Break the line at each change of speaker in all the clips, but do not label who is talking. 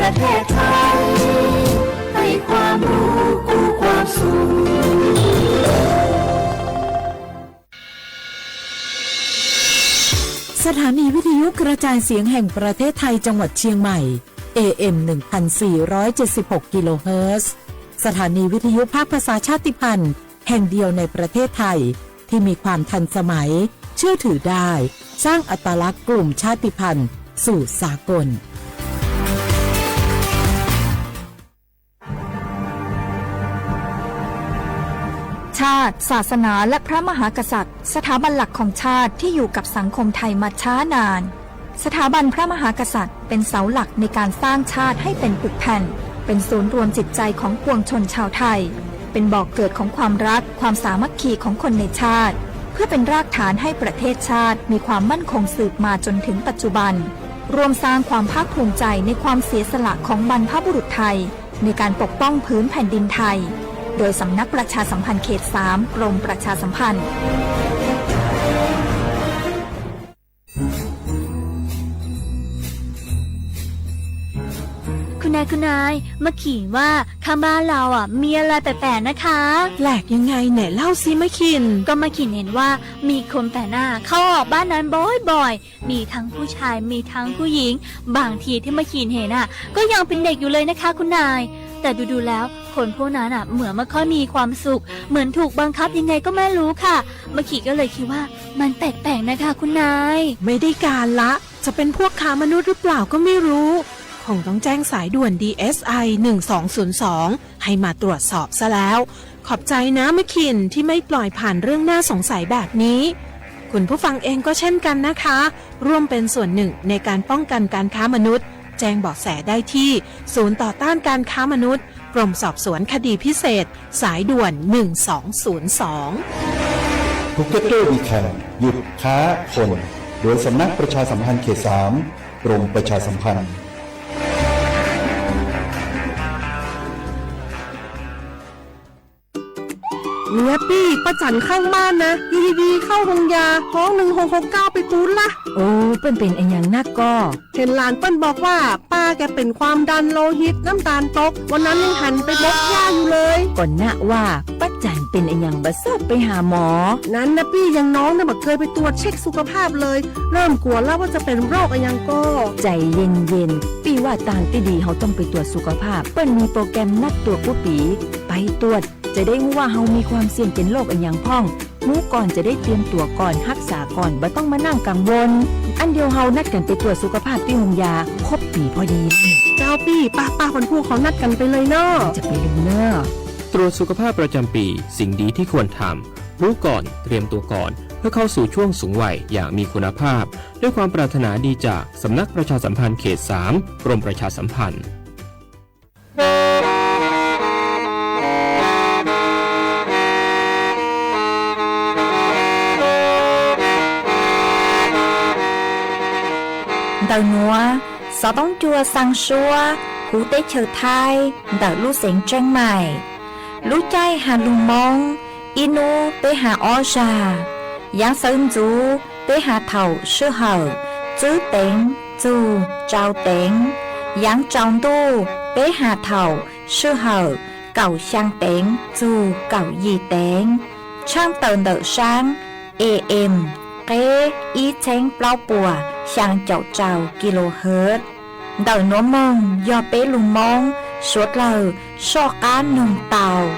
ประเทศไทยให้ความรู้กู้ความสุข
สถานีวิทยุกระจายเสียงแห่งประเทศไทยจังหวัดเชียงใหม่ AM 1476 กิโลเฮิรตซ์สถานีวิทยุภาคภาษาชาติพันธุ์แห่งเดียวในประเทศไทยที่มีความทันสมัยเชื่อถือได้สร้างอัตลักษณ์กลุ่มชาติพันธุ์สู่สากล
ชาติศาสนาและพระมหากษัตริย์สถาบันหลักของชาติที่อยู่กับสังคมไทยมาช้านานสถาบันพระมหากษัตริย์เป็นเสาหลักในการสร้างชาติให้เป็นปึกแผ่นเป็นศูนย์รวมจิตใจของปวงชนชาวไทยเป็นบ่อกเกิดของความรักความสามัคคีของคนในชาติเพื่อเป็นรากฐานให้ประเทศชาติมีความมั่นคงสืบมาจนถึงปัจจุบันรวมสร้างความภาคภูมิใจในความเสียสละของบรรพบุรุษไทยในการปกป้องพื้นแผ่นดินไทยโดยสำนักประชาสัมพันธ์เขต 3 กรมประชาสัมพันธ์
คุณนายมาขินว่าข้างบ้านเรามีอะไรแปลกๆนะคะ
แปลกยังไงไหนเล่าซิมะขิน
ก็มาขินเห็นว่ามีคนแปลกหน้าเข้าออกบ้านนั้นบ่อยๆมีทั้งผู้ชายมีทั้งผู้หญิงบางทีที่มาขินเห็นก็ยังเป็นเด็กอยู่เลยนะคะคุณนายแต่ดูๆแล้วคนพวกนั้นเหมือนไม่ค่อยมีความสุขเหมือนถูกบังคับยังไงก็ไม่รู้ค่ะมาขิก็เลยคิดว่ามันแปลกๆนะคะคุณนาย
ไม่ได้การละจะเป็นพวกค้ามนุษย์หรือเปล่าก็ไม่รู้คงต้องแจ้งสายด่วน DSI 1202ให้มาตรวจสอบซะแล้วขอบใจนะมะขินที่ไม่ปล่อยผ่านเรื่องน่าสงสัยแบบนี้คุณผู้ฟังเองก็เช่นกันนะคะร่วมเป็นส่วนหนึ่งในการป้องกันการค้ามนุษย์แจ้งเบาะแสได้ที่ศูนย์ต่อต้านการค้ามนุษย์กรมสอบสวนคดีพิเศษสายด่วน1202
Together We Can หยุดค้าคนโดยสำนักประชาสัมพันธ์เขต 3 กรมประชาสัมพันธ์
เนี่ยปี้ประจันข้างบ้านนะดีๆเข้าห้องยาท้อง1669ไปปูนละ
โอ้เป็นอันอย่างนักก็
เห็นหลานเปิ้นบอกว่าป้าแกเป็นความดันโลหิตน้ำตาลตกวันนั้นยังหันไปบกย่าอยู่เลย
ก่อนหน้าว่าป้าจันเป็นอันอย่างบัดซบไปหาหมอ
นั้นนะปี้ยังน้องนะบักเคยไปตรวจเช็คสุขภาพเลยเริ่มกลัวแล้วว่าจะเป็นโรคอันยังก็
ใจเย็นๆปี้ว่าต่างที่ดีเขาต้องไปตรวจสุขภาพเปิ้นมีโปรแกรมนัดตรวจผู้ปีไปตรวจจะได้รู้ว่าเฮามีความเสี่ยงเป็นโรคอันยังพ่องรู้ก่อนจะได้เตรียมตัวก่อนรักษาก่อนบ่ต้องมานั่งกังวลอันเดียวเฮานัดกันไปตรวจสุขภาพที่โรงยาครบปีพอดี
เจ้าปี้ป้าคนพวกเขานัดกันไปเลยเนาะ
จะไปลืมเนาะ
ตรวจสุขภาพประจำปีสิ่งดีที่ควรทำรู้ก่อนเตรียมตัวก่อนเพื่อเข้าสู่ช่วงสูงวัยอย่างมีคุณภาพด้วยความปรารถนาดีจากสำนักประชาสัมพันธ์เขต 3 กรมประชาสัมพันธ์
Đầu núa, gió bóng chua sang xua, hú tế chờ thai, đợi lũ xén tranh mải. Lũ chay hà lù mông, inu tế hà o già, giáng sơn chú tế hà thầu sư hở, chữ tên, chú, trao tên, giáng trọng tu tế hà thầu sư hở, cầu sang tên, chú, cầu gì tên. Trang tờn đợi sáng, AM, kế ý chén plau bùa, sang chậu trào kHz. Đời nó mong do bé lùng mong suốt lời so cá nồng tàu.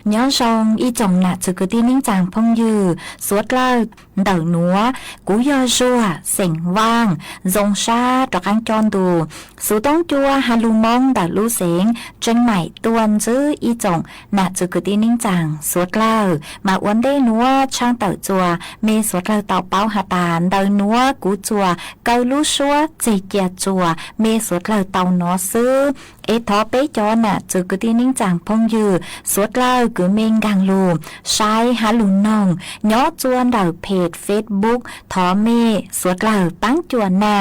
Nhớ xong y chồng nạ chứ cứ tin ninh chàng phong dư suốt lời đời núa cú do rùa sỉnh vang dòng xa trọc ăn tròn đù số tông chua hà lù mong đã lù sỉnh trên mải tuần chứ y chồng nạ chứ cứ tin ninh chàng suốt lời mà uốn đê núa trang tờ chùa mê suốt lời tàu bao hà tàn đời núa cú chùa câu lú xua dì chìa chùa mê suốt lời tàu nó sư ế thó bế cho nạ chứ cứ tin ninh chàng phong dư suốt lời cứ mình gang lù sai há lù nòng nhó chuan đảoเพจ Facebook ทอเมสวดเหล่าตั้งจวนนา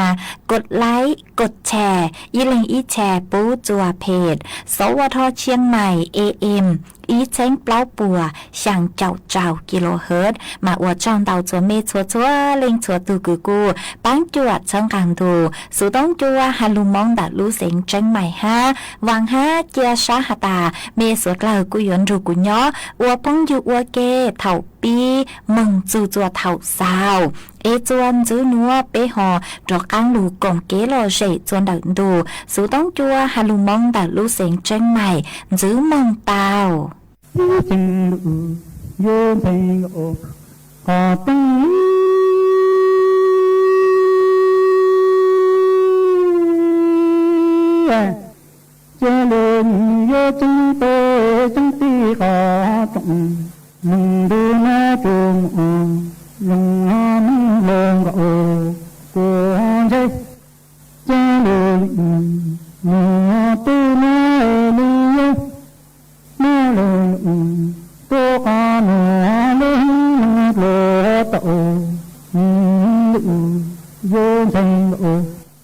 กดไลค์กดแชร์อีเล็งอีแชร์ปู้จัวเพจสวทเชียงใหม่ AM ý chén plau bùa sang chào chào kHz mà ủa trong tàu chúa mê chúa chúa lên chúa từ cử cu bán chuột trong càng thù số tống chua hà lù mong đã lũ xịn tranh mày ha vàng ha chia xa hà tà mê suốt lời của yuan rù của nhỏ ủa phong dụ ủa kê thảo pi mừng dù chùa thảo sao ê chuan giữ núa bê hò trọ căng lù cổng kế lò rể chuan đợn đù số tống chua hà lù mong đã lũ xịn tranh mày giữ mong tao
tình vô tình ô có tình cho lên vô chúng tôi chúng ti có trọng mình đưa na trường lòng ham lòng gạo của dây cho lên mùa tư na lưu na lên tôi có nửa lên lửa tàu vô tình ô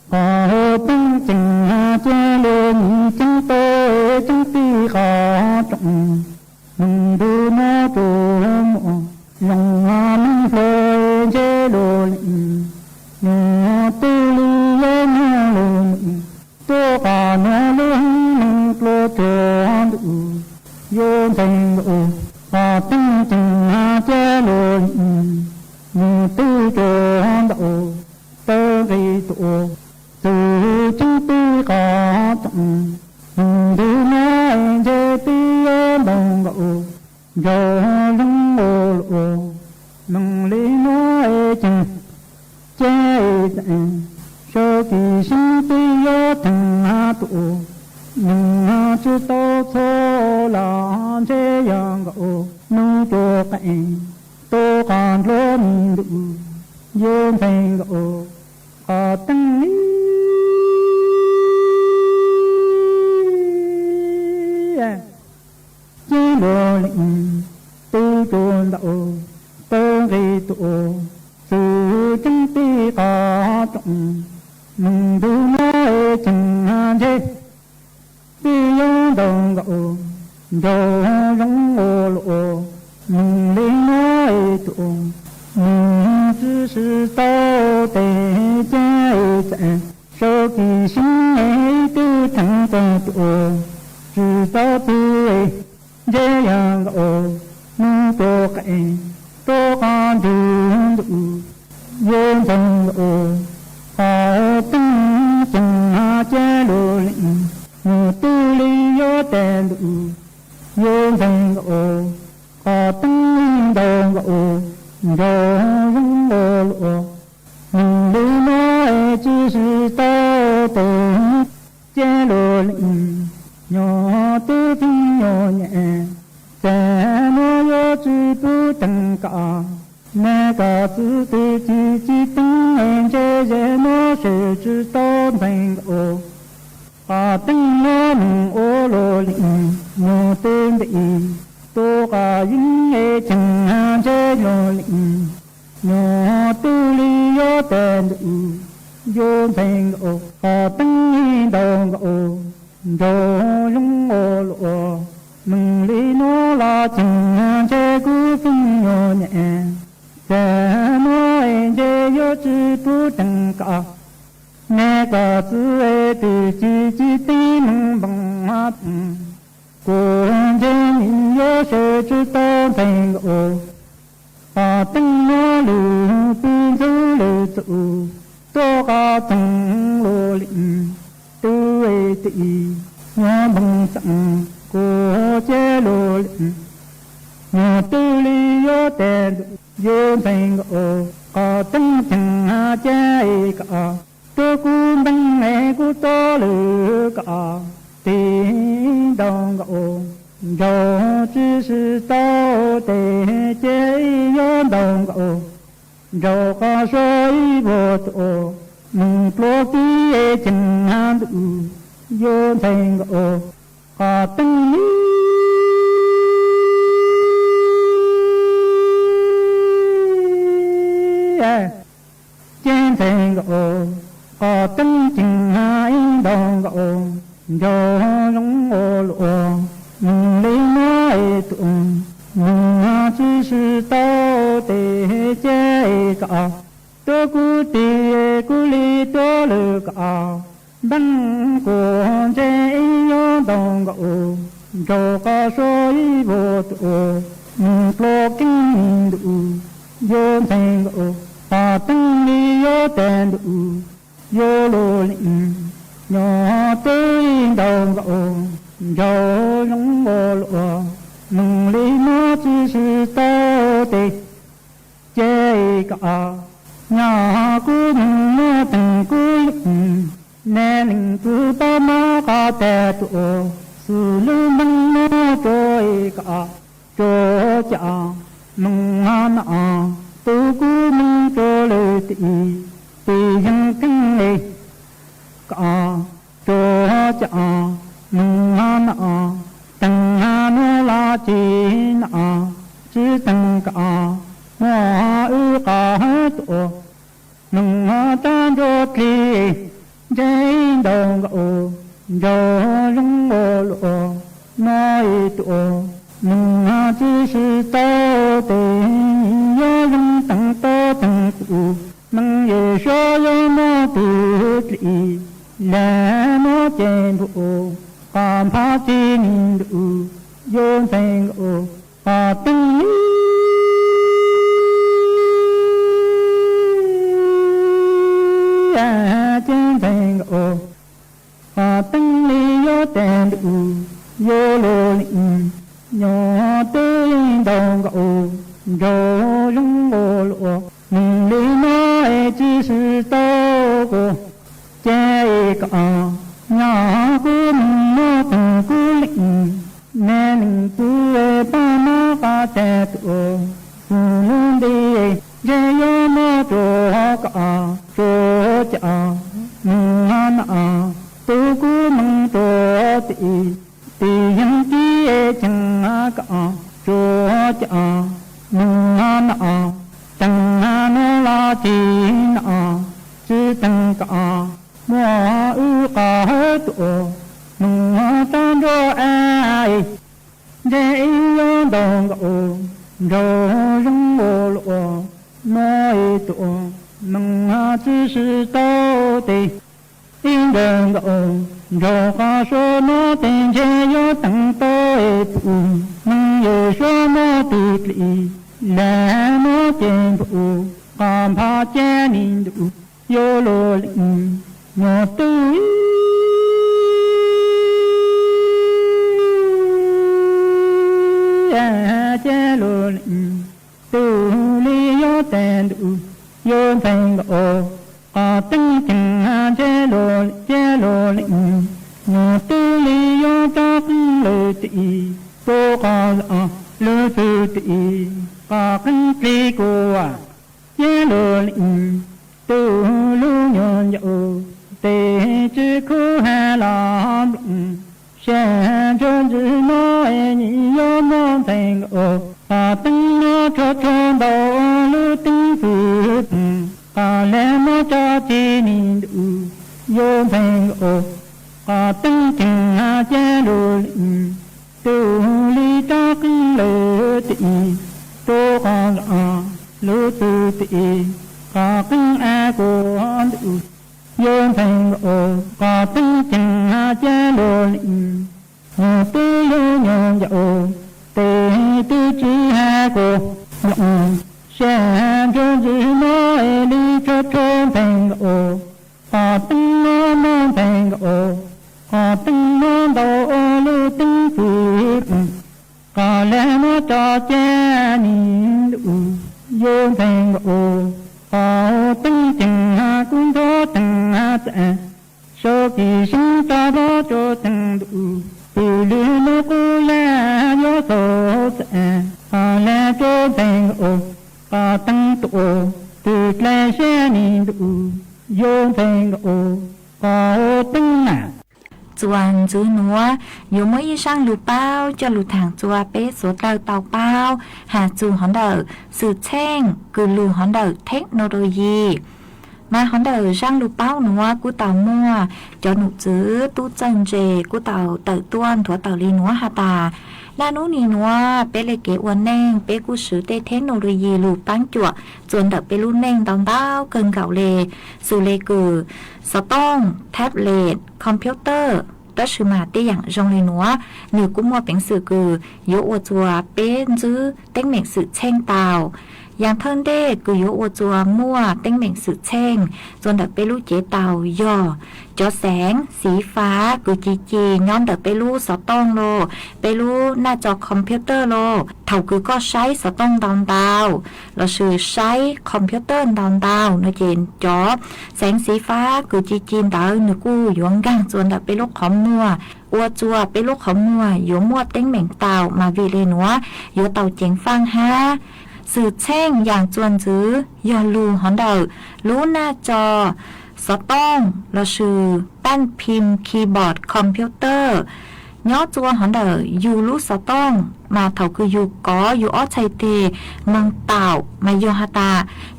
có tiếng tình cho lên chúng tôi chúng ti có trọng mình đưa nó trường lòng ham phơi chế đồ nửa tư lưu lên lên tôi có nửa lên lửa trường vô tình ô có tiếng tình chế đồ nửa tư trường độ tơ vì tổ từ chúng tôi có trọng đưa nói về tia đồng gạo giờ lưng ô lộ nâng lý nói chừng chế tạng sơ kỳ sinh tia thằng hạ tổ nâng chú tô thô là chế yang gạo nâng cho cảnh tô còn luôn đủ vô thành gạo có tăng lý chế độ lệnh tư trồn đạo tơ gây tổ sự chứng ti có trọng mừng đưa nói chẳng chế ti yếu đồng gạo dầu giống ô lộ mừng lên nói tổ mừng知识道德在在手机心内都成正多知道对这样的能多改多看人物有成的好灯正加罗林我都里有的路有成的好灯的人我我你的爱只是道德加罗林nhỏ tư phi nhỏ nhẹ trẻ nó yo chỉ tu tăng cả mẹ cả tư tư chỉ tăng em chế chế nó sẽ chỉ tao thành ô à tăng nó mình ô lô lì nó tên bị tô cả những nghe chẳng hạn chế lô lì nhỏ tư li yo tên yo thành ô à tăng đồng ô rồi lung ô lộ mừng lý nó là chẳng chế cú phim nhỏ nhẹ sẽ nói chế yo chỉ tu tăng cả mẹ cả tư ê từ chỉ tin bằng mắt của chế mình yo sẽ chỉ tao thành ô và tăng nó lù tin giữ lù tự tô cả tăng lù lịnh tư ê tị nhỏ bằng sẵn của chế lù lịnh nhỏ tư lý yo tên yo thành ô có tăng chẳng chế cả tôi cũng bằng mẹ của tôi lửa cả tiếng đồng gạo dầu chỉ是道德chế yo đồng gạo dầu có soi vô tổ mừng lô ký chẳng hạn đủ yo thành gạo có tăng lý trên thành gạo có tăng chẳng hạn đồng gạo dầu lông ô lộ mừng lý nói 只是到底这个，多古的古里多了个，本国这样当个哦，这个说一不多，罗经的哦，有那个哦，把灯里有灯的哦，有罗林，有对当个哦，有龙我罗。梦里我只是到底这个，那个梦等个难能知道那个在多，是路梦我做一个做家梦啊那，都个梦做了的，别人跟来个做家梦啊那。等啊那拉近啊，只等个啊，我有个多，能啊站着去，真等个哦，就容我咯，那一多，能啊只是到底要人等到等苦，能也说有那不理，来那见不。看怕金路有那个把灯里啊，见那个把灯里有灯路有罗林有灯当个哦，有人我罗，梦里那只是到过这个啊。nhà cô mơ từng cô lĩnh mẹ mình cô ba má ba trẻ tuổi luôn đi dễ yo mơ chỗ cả chỗ chả mừng na tu cô mừng chỗ tì yang kia chẳng cả chỗ chả mừng na chẳng nó là chi na chỉ chẳng cả mua ư cả tổ nung tan cho ai để yêu đồng gạo rồi rong lộ nói tổ nung chỉ是到底yêu đồng gạo rồi cả số nó tình chế yêu tăng tới tổ nung yêu số nó tịt lì là nó trên tổ cảm phá chế nín tổ yêu lộ lĩnh nhớ tôi chế lộ tu li yo tên đủ yo thành ô có tinh chẳng chế lộ nhớ tu li yo cho lư tị tô có lư tị có kinh tri cô chế lộ tu lu nhon yo tê chữ khu hà làm sáng cho chữ nói nhiều mong thành ô và tinh nó cho đầu lưu tinh phước và lẽ nó cho chi nhìn đủ vô thành ô và tinh chẳng chế đồ tu lý cho cưng lỡ tị tô còn lưu tư tị và cưng của đủ vô thành ô có tinh chẳng chế đồ hồ tư lưu nhon dạo tê tư chi hà cô sáng cho chữ nói đi cho thành ô có tinh nó mong thành ô có tinh nó đầu lưu tinh phước có lẽ nó cho cha nhìn đủ vô thành ô có tinh chẳng cũng có chẳng sẽ số kỳ sinh cho đó cho chẳng đủ từ lưu nó cô là gió số sẽ có lẽ cho thành ô có tăng tổ từ lẽ sẽ nhìn đủ vô thành ô có tinh nào
chuan chữ núa dù mới sang lù bao cho lù thẳng chua bé số tàu bao hà chù hòn đờ sự chen cứ lù hòn đờ technology mà hòn đờ sang lù bao núa của tàu mua cho nụ chữ tu chân chè của tàu tự tuan thua tàu li núa hà tà ลานุนีนัวเปเลเกอวนแนงเปกูสือเตเทคโนโลยีลูปังจั่วจวนเดเปรุ่นแนงตอนดาวเกินเก่าเลสุเลกือสต้องแท็บเล็ตคอมพิวเตอร์รัชมาตีอย่างจงเลยนัวหนึ่งกุ้มมัวเป็นสื่อคือโยอวจัวเป็นจื้อเต็งเหม็งสื่อเช่งเตาอย่างเทินเด้คือโยอวจัวมั่วเต็งเหม่งสื่อเช่งจนเดไปรู้เจเตาย่อจอแสงสีฟ้าคือจีย้อนเดไปรู้สต้องโลไปรู้หน้าจอคอมพิวเตอร์โลเท่าคือก็ใช้สต้องดาวเราชื่อใช้คอมพิวเตอร์ดาวเนเจนจอแสงสีฟ้าคือจีเตาเนื้อกู้หยวงกังจนเดไปรู้ของมั่วอวจัวไปลูกของมัวอยู่มั่วเต็งเหม่งเตามาวีเลนัวอยู่เตาเจ๋งฟังฮะสื่อแช่งอย่างจวนจื้อยอลูหอนเดอรู้หน้าจอสต้องเราชื่อแป้นพิมพ์คีย์บอร์ดคอมพิวเตอร์ย่อจัวหอนเดออยู่รู้สต้องมาเท่าคืออยู่กออยู่อ้อชัยเตมังเต่ามาโยฮาตา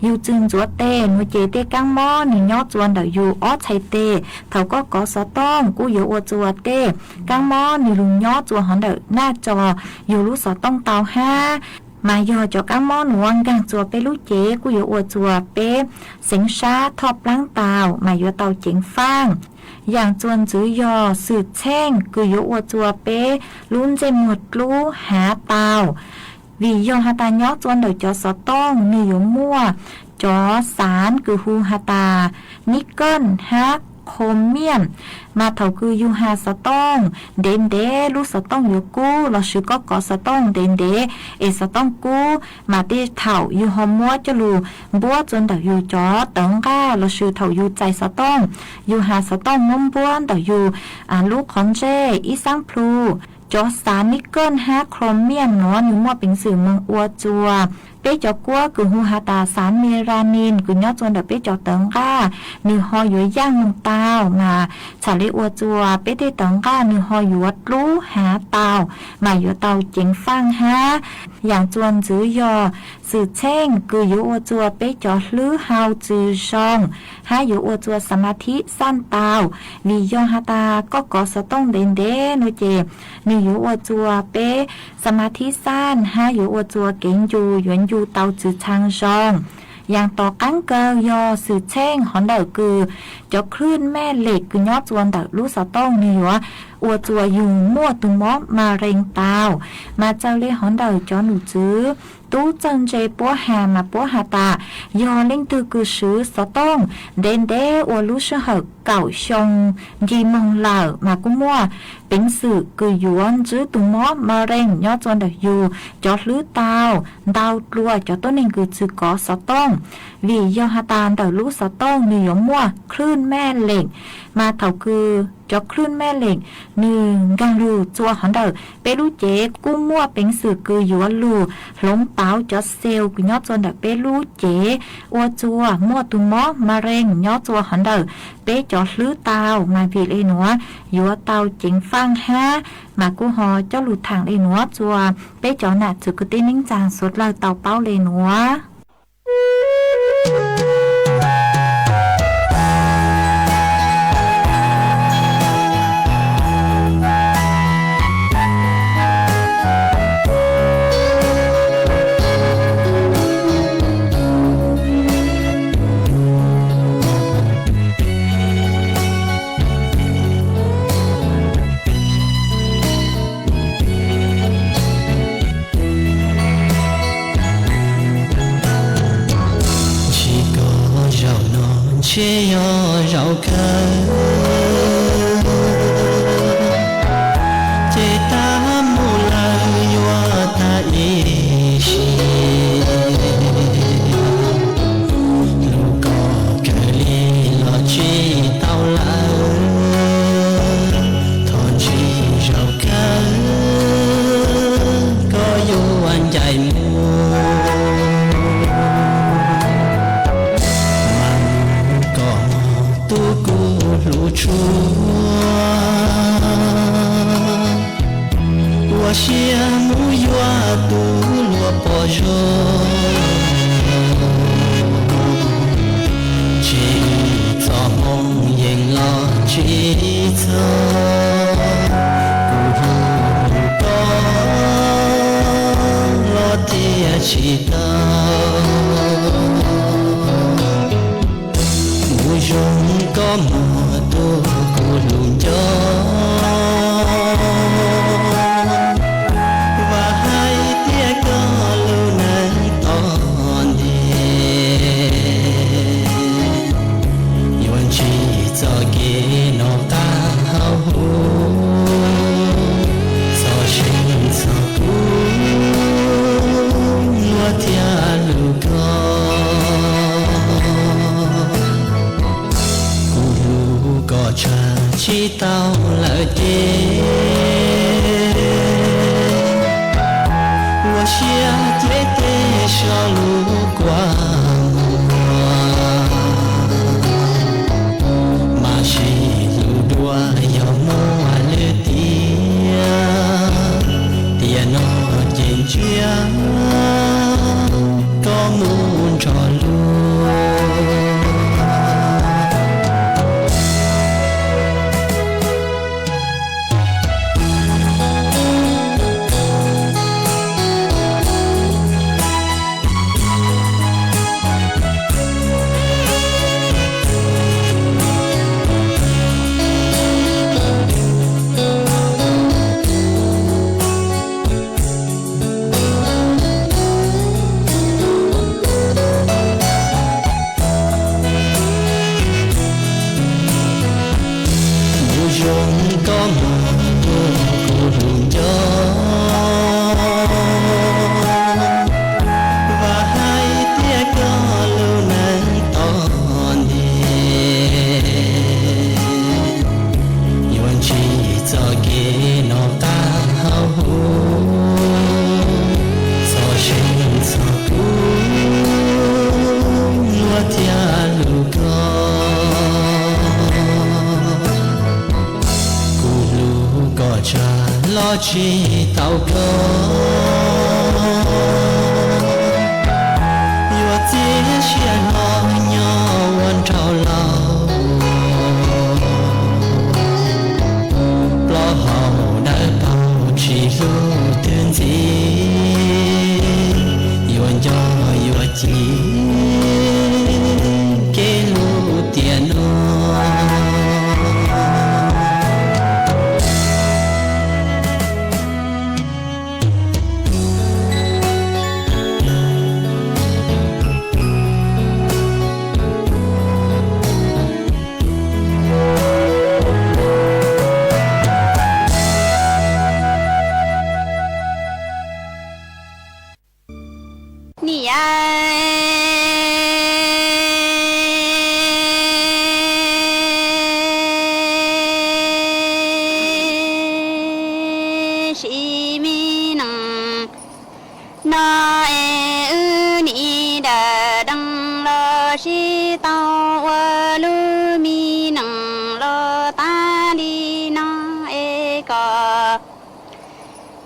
อยู่จึงจัวเตนวเจเตกังมอนี่ย่อจวนเดออยู่อ้อชัยเตเท่าก็กอสต้องกูอยู่อวจัวเตกังมอนี่ลุงย่อจัวหอนเดอหน้าจออยู่รู้สต้องเตาห้ามายอจอกังมอนวงกังจัวเปลูเจกูอยู่อวจัวเปเสิงชาทอบล้างเตามายอเตาเจ๋งฟังอย่างจวนจื้อยอสืดแช่งกูอยู่อวจัวเปลุ้นเจหมดรู้หาเตาวิยอฮาตายอจวนเดอจอสต้องนิยมมั่วจอสารคือฮูฮาตานิกเกิลฮักโคมเมียมมาเท่าคือยูฮาสต้องเดนเดลูสต้องอยู่กู้เราชื่อก็กอสต้องเดนเดสต้องกู้มาที่เท่ายูฮอมัวจะลูบัวจนเดอยูจอตังก้าเราชื่อเท่ายูใจสต้องยูฮาสต้องงมบ้วนเดอยูลูกคอนเจอีสังพลูจอสารนิกเกิลฮาโครเมียมเนาะอยู่มั่วเป็นสื่อเมืองอัวจัวเป้จอกัวคือฮูฮาตาสารเมรานินคือยอดจวนเดเป้จอเติงก้ามีหออยู่ย่างเมืองเตามาชาลิอัวจัวเป้ที่เติงก้ามีหออยู่วัดรู้หาเตามาอยู่เตาเจ๋งฟังฮะอย่างจวนจื้อยอสื่อแช่งคืออยู่อัวจัวเป้จอลื้อเฮาจื้อซองหาอยู่อัวจัวสมาธิสั้นเตาวียอฮาตาก็กอสต้องเดนเดโนเจมีอยู่อัวจัวเป้สมาธิสั้นหาอยู่อัวจัวเก่งอยู่หยวนอยู่เตาจื้อชางซองอย่างต่อกังเกยอสื่อแช่งหอนเดอคือจอคลื่นแม่เหล็กคือยอดจวนเดอรู้สะต้องมีหัวอัวจัวยุงมั่วตุงมอมาเร็งเตามาเจ้าเล่หอนเดอจอหนูจื้อตู้จันเจปัวหามาปัวหาตายอเล่งตือคือซื้อสะต้องเดนเดอัวรู้เสหเก่าชงยีมงเหล่ามากุ้มัวเป็นสื่อคือหยวนจื้อตุงมอมาเร็งยอดจวนเดออยู่จอลื้อเตาดาวกลัวจอต้นเองคือจื้อกอสะต้องวียอฮาตานเดอรู้สะต้องมีหยมั่วคลื่นแม่เหล็กมาเท่าคือจอคลื่นแม่เหล็กหนึ่งกังรูจัวหันเดอเปรูเจกู้มั่วเป็นสื่อคือหยวนลูหลงเตาจอเซลกุยอดจวนเดอเปรูเจอัวจัวมั่วตุงมอมาเร็งยอดจัวหันเดอเปจอลื้อเตามาวีเลนัวยัวเตาเจ๋งฟังฮะมากูหอเจ้าหลุดทางเลนัวจัวเปจอหนักจุกตินิ่งจางสดเลยเตาเป้าเลนัว
却要绕开这大木兰哟他一些路高格里了去到了同去绕开ก็อยู่อันใจมู露出我羡慕月度落波中去做梦迎了去走不多 chỉ tao mùa rong có mùa tô cô lùn gió và hai tia có lâu nay tòn đê yuan chỉ cho kia nó ta hao hú so sinh so cú lúa thia lù co cú lù có cha chỉ tao lại đê我写的的小路过马西路多要摸了dia dia nó trên chia có muốn trò luôn rong có mùa cô lùn gió và hai tia có lâu nay tòn đê yuan chỉ cho kia nó ta hao hú so sinh so cú lúa thia lù co có cha lo chi tao có yêu chia sẻ lo nhau quan trao lao lo hậu đã bao chỉ lu tiền gì yêu cho yêu chi cái lu tiền lo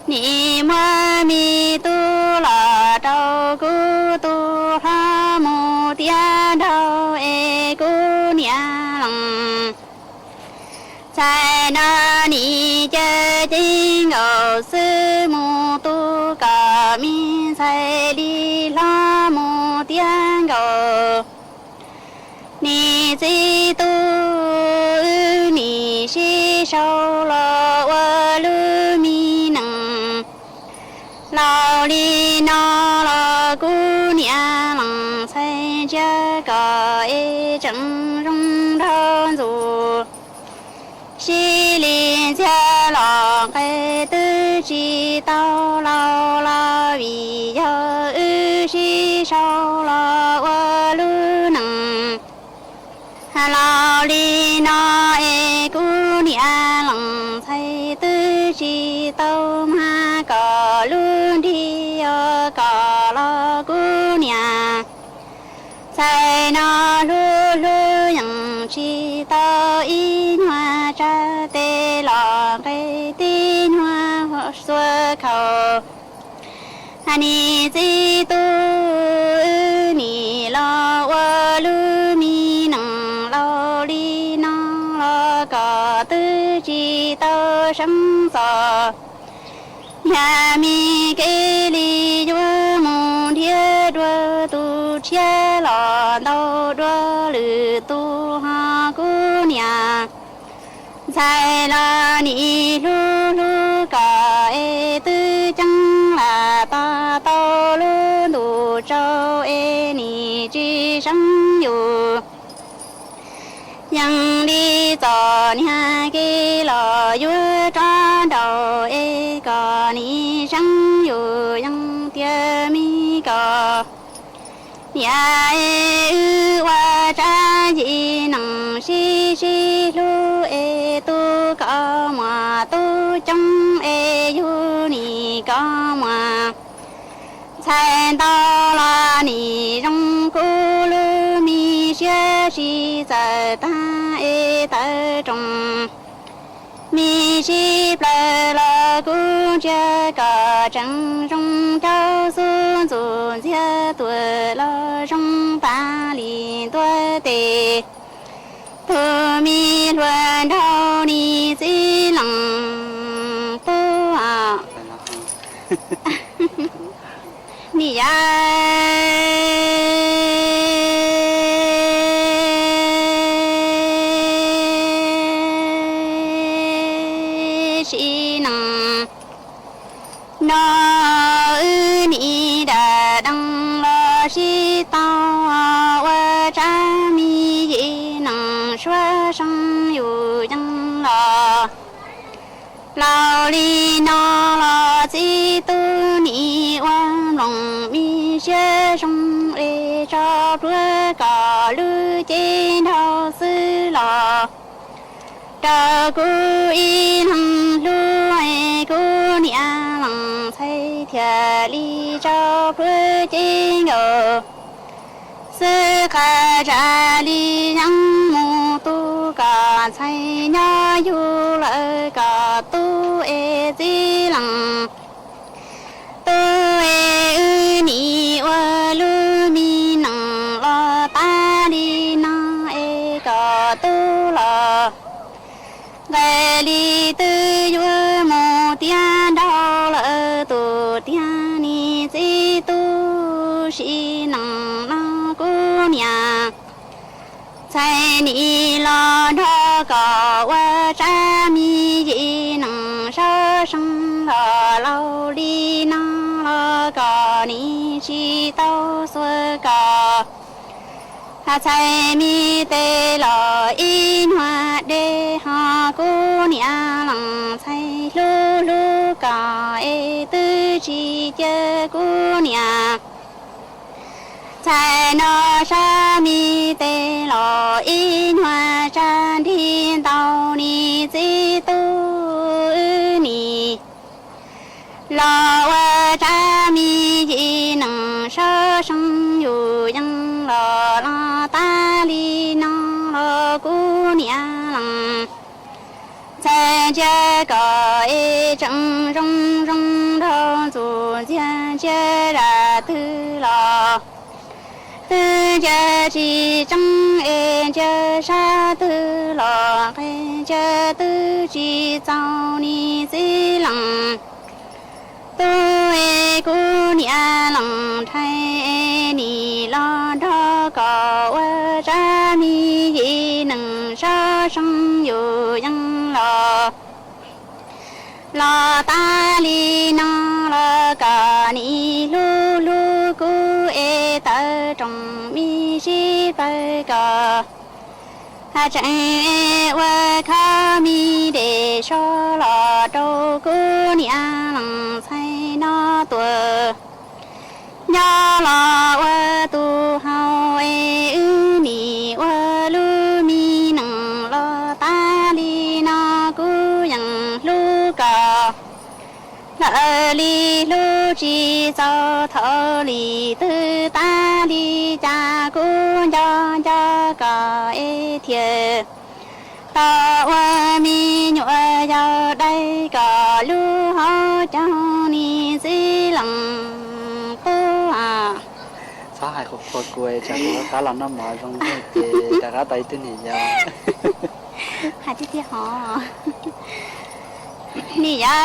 ni ma mi tu la trâu cu tu ha mu tia đâu e cu nia lăng sai na ni chơi chính ngầu sư mu tu cả mi sai đi la mu tia ngầu ni si tu ni si sâu lo wa lu mi nang lao li no lo cu nia lăng sai cha cả e chẳng rong thon dù xí liên cha lò cái tư chi tao lao la vì do ư xí sau lo qua lu nằng lao li no e cu nia lăng sai tư chi tao ma cò lu đi cò lo cu nia sai nó lu lu yang chi tao in hoa cha tê lò cây tin hoa hoa xuân khẩu ani chi tu ni lo wa lu mi nang lo li no lo cò tư chi tao sắm sò nhà mi kê li vua mu chia lò đâu đua lử tu ha cú nhà sai la ni lu lu cả e tư chẳng là ta tao lu đủ châu e ni chi sang yu yang đi tò nhà cái lò vua cho đầu e cò ni sang yu yang tia mi cò nhà e qua cha gì nằng si si lu e tu có mà tu trong e yu ni có mà sai tao là ni trong cu lu mi xia si giờ ta e ta trong mi si ple la cu chia cả trăng trong trao xuân xuân chia tuổi la trong ta li tuổi tề thu mi luân đau ni chỉ lòng tu à ni chỉ năng nó ni đã đăng lo chỉ tao qua cha mi gì năng xóa sang yu chẳng lo lao li nó lo chỉ tu ni oan lòng mi xế trong e cho đuôi cỏ lư trên đầu sư lò trà cu y hằng lu ai cu nia lằng thay thiệt li cho đuôi trên ngờ sư khai ra li nhang mù tu cả thay nhá yu lợi cả tu e di lằng tu e ư ni wa lu mi nang lo ta li na e cả tu lo về li tư yu mù tia đau lợi tu tia ni di tu si nang na cu nhà sai ni lo đó có qua cha mi gì nằng sa sang lo lâu đi na lo có ni chi tao xuôi có ha sai mi tê lo in hoa đê ha cu nhà lằng sai lu lu có e tư chi chơi cu nhà sai nó sa mi tê lo in hoa chan thiên tao ni di tu ni lo hoa cha mi di nằng sa sang yu yang lo la ta li na lo cu nia lằng sai cha có e chẳng rong rong đâu dù cha cha ra tư lo tư cha chi trong e cha sa tư lo e cha tư chi giao ni di lằng tu e cu nia lằng thay e ni lo đó có qua cha mi gì nằng sa sang yu yang lo ta li na lo cả ni lu lu cu e ta trong mi si ta cả ha chẳng e qua kha mi để cho lo đâu cu nia lằng say nó tuổi nhớ lo qua tu hao e ư ni qua lu mi nằng lo ta li na cu yang lu cả lỡ li lu chi sao thở li tư ta li cha cu cho cả e thiệt ta qua mi nhựa giờ đây cả lu ho cho ni di lằng tu à
phá hai khúc phật quê cho cô cá làm nó mở trong cái đại cá tay tên này giờ
hai chiếc kia họ nì ya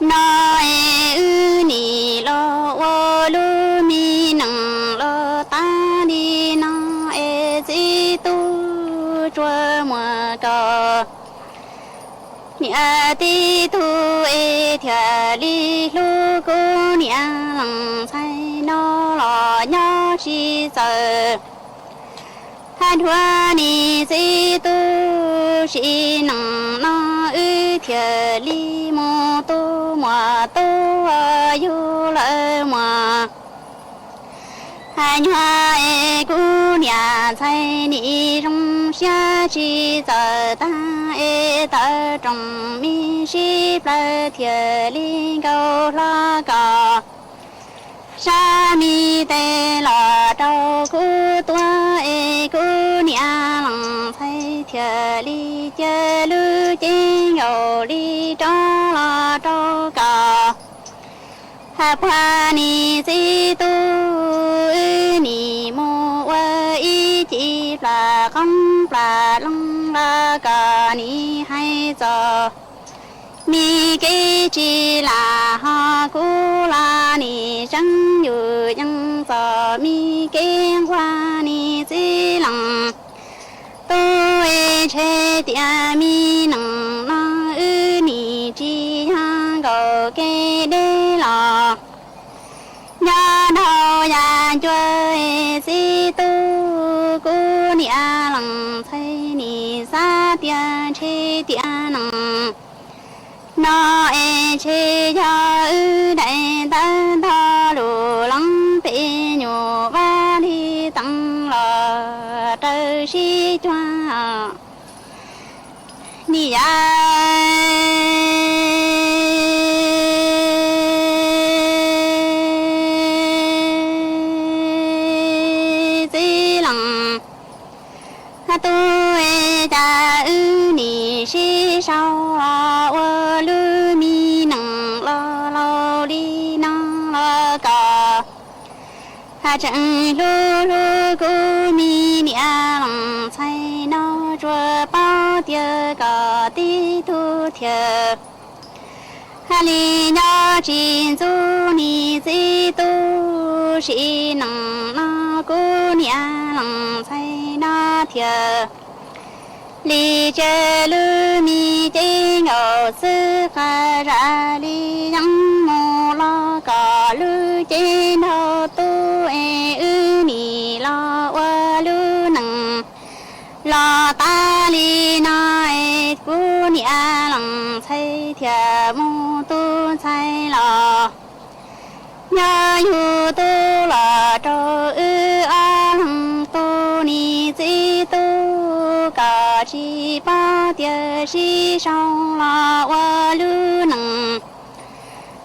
nó ư nì lo ô lu mi nằng lo ta đi nó di tu chua mùa cò nhà ti tu thia li lu cô nhà lăng say nó lo nhỏ chi giờ hai hoa ni di tu chi nằng nó ư thia li mô tu mùa tu yu lỡ mùa hai hoa cu nhà say ni trong xa chi giờ ta ta trong mi shi plơ thiệt linh câu la cò sa mi tê la trâu cu tua cu nhà lăng say thiệt li chơi lư chén gầu li cho la trâu cò hà hoa ni si tu ni mô y chỉ là không là lăng la cà ni hay giờ mi cái chỉ là ha cu la ni chẳngอยู่ยังgiờ mi cái hoa ni si lăng tôi chơi tia mi nằng na ni chỉ hang cầu cái đê lò nhà đầu nhà chơi si tu cu nia lăng thấy ni sa tia chơi tia nằng nó chơi cho đại ta thọ lù lăng bị nhổ va đi tăng lò trời si choa ni ya tôi cha ư ni si sao ô lu mi nằng lo lo đi nằng lo cò ha chẳng lu lu cu mi nia lăng say nó chua bao tia cò ti tu thiệt ha li nhỏ chín du ni di tu si nằng nó cu nia lăng say nó thiệt li chê lư mi chê ngô sư khá ra li yang mô lo cò lư chê nô tu ư ni lo wa lư nằng lo ta li na cu nia lăng say thia mô tu say lo nhớ yu tu lo trô ư a lăng tu ni di tu cả chi ba tia si sao la wa lu nằng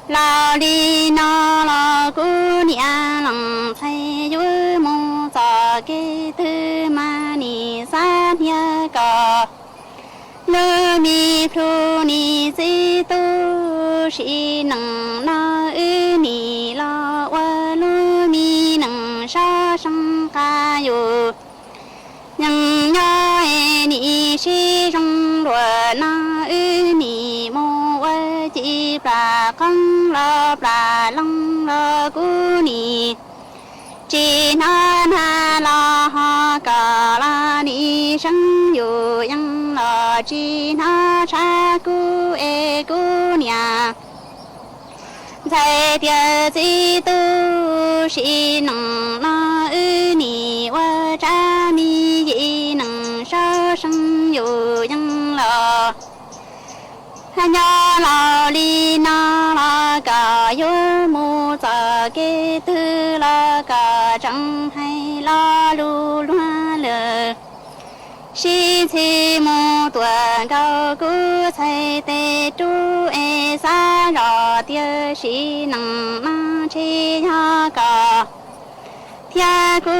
la li na la cu nia lăng say yu mô sa ke tư ma ni sa nia ca lu mi phu ni si tu si nằng na ư ni la wa lu mi nằng sa sang ca yu nhân nhớ ni si trong đùa na ư ni mô chỉ là con là lăng là cu ni chỉ na na la ha cả la ni sang yu yang la chỉ na cha cu cu nia在天之都是能那ư ni wa cha mi yi能杀生有样了nhà la li na la cả yo mu za ke tu la cả chẳng hay la lu loa lờ si chi mu tuần cao cú say tê tu sa rò tia si nằng na chi ha cả thia cú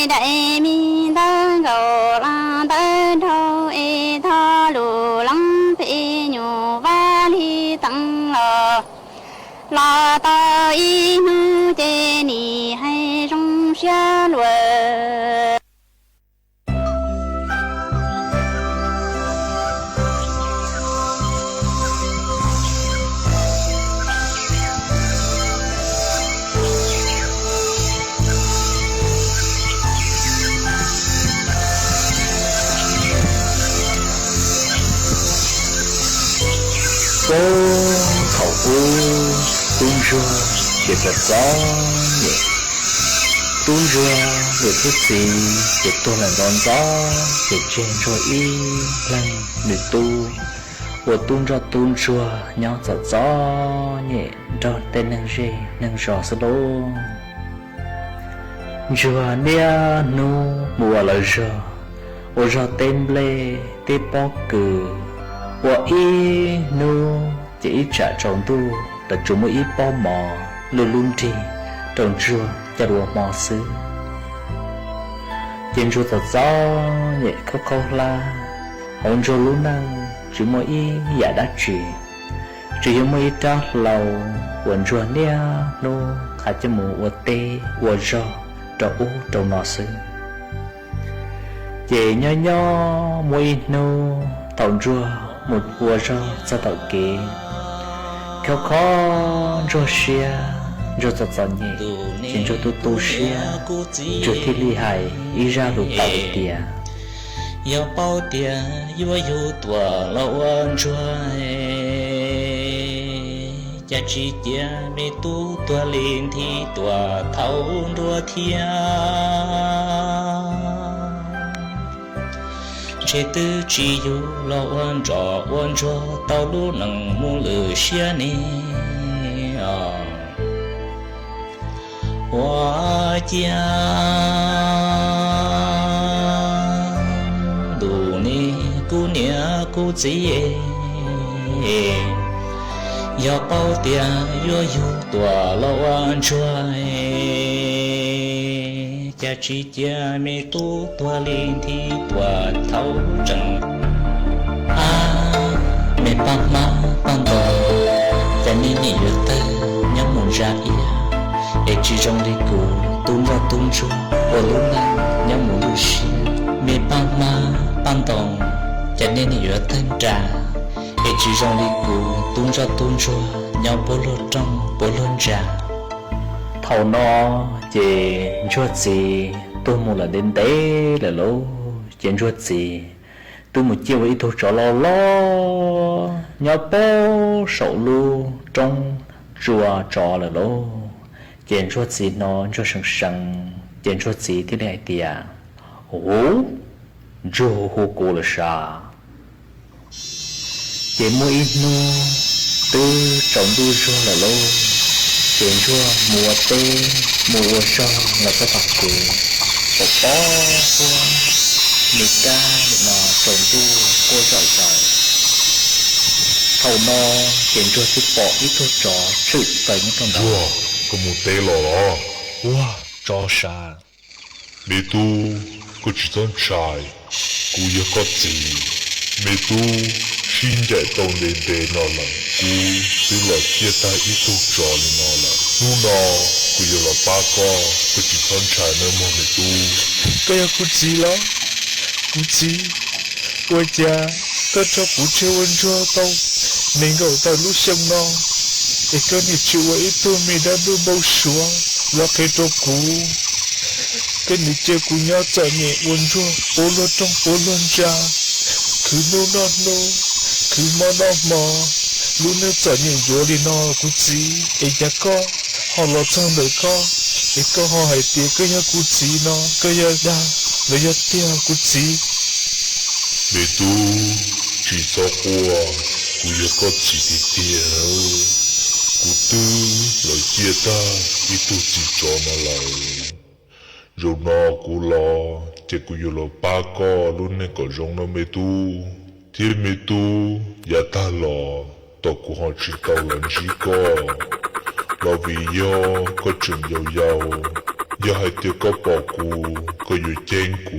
đại mi ta gầu la ta thâu tha lu lăng bị nhổ va li tăng lò la ta y nu chê ni hay trong xa lùa
tung rùa để cho gió nhẹ tung rùa để thức gì để tôi là đón gió để trên rồi y lần để tu我tung rùa nhau gió gió nhẹ cho tên nâng gió sơ lô rùa nia nu mùa là rùa我rùa tên lê tê bó cử我一nu chỉ trả trọng tu là chúng mới ít bao mò luôn luôn đi trồng rùa cho đùa mò xứ trên rùa thật gió nhẹ khóc khóc la ông rùa luôn năng chúng mới ít giả đã chỉ mới ít ra lầu quần rùa nia nu hạt cho mù của tê của rùa trầu u trầu nọ xứ chỉ nhỏ mỗi nu tàu rùa một vua rô cho tàu kế kéo khó rô xia rô cho gió nhẹ trên rô tu xia rô thi ly hài ý ra lục tàu tìa
yêu bao tìa yêu tùa lâu ơn chuối cha chỉ tìa mê tu tùa lên thì tùa thâu đua thia chế tư chỉ yêu lo ơn cho tao lu nằng mu lử xia nè hoa cha đủ nè cú nè cú gì yêu bao tiền yêu tùa lo ơn cho cha chỉ cha mẹ tu tua lên thì tua thâu trần mẹ ba má ban đầu cha nên nhị được tay nhắm muốn ra ia để chỉ trong đi cũ tung chua ở lúc này nhắm muốn lưu xí mẹ ba má ban đầu cha nên nhị được tay trà để chỉ trong đi cũ tung chua nhau bố lô trong bố lô trà
thầu nó chỉ chuột gì tôi muốn là đến tế là lố chuyện chuột gì tôi một chiều ấy thôi cho lo nhau bao sầu lu trong chùa trò là lố chuyện chuột gì nó cho sừng chuyện chuột gì thế này thì chùa hồ cô là sao chuyện mỗi nu từ trong đu chùa là lố chuyện chua mùa tê mùa sơ là cái bạc cù bọc bó hoa mì ca nọ trồng tu cô dọi dọi thầu no chuyện chua thì bỏ ít thôi trò sự tới những trong đó
chua có một tê lò đó wow trò xa mẹ tu có chỉ thân trai cú yêu có gì mẹ tu xin dạy tông lên tê nó là cú từ là chia tay ít thôi trò lên nó là nu nó cú yêu là ba con có chỉ thân trai nữa mà mẹ tu
cái yêu cú gì đó cú gì quay cha tôi cho cú chơi ơn cho tao nên gọi tao lúc xem nó để cái này chịu ấy tôi mình đã đưa bao xuống lo cái cho cú cái này chơi cú nhau chạy nhẹ ơn cho bố luôn trong bố luôn cha cứ nô nó cứ mò lúc nữa chạy nhẹ vô đi nó cú gì ấy cha con họ lo trong đời con ấy con họ hay tiếc cái nhau cú gì nó cái nhau đa lấy nhau tiếc cú gì
mẹ tu chỉ cho qua cú yêu có chỉ đi tiếc cú tư lời chia ta ít tu chỉ cho nó lại rồi nó cú lo chỉ cú yêu lo ba co luôn nên có giống nó mẹ tu thì mẹ tu ya ta lo tao cú họ chỉ tao làm gì co lo vì do có chừng giàu do hai tiêu có bỏ cú có yêu chen cú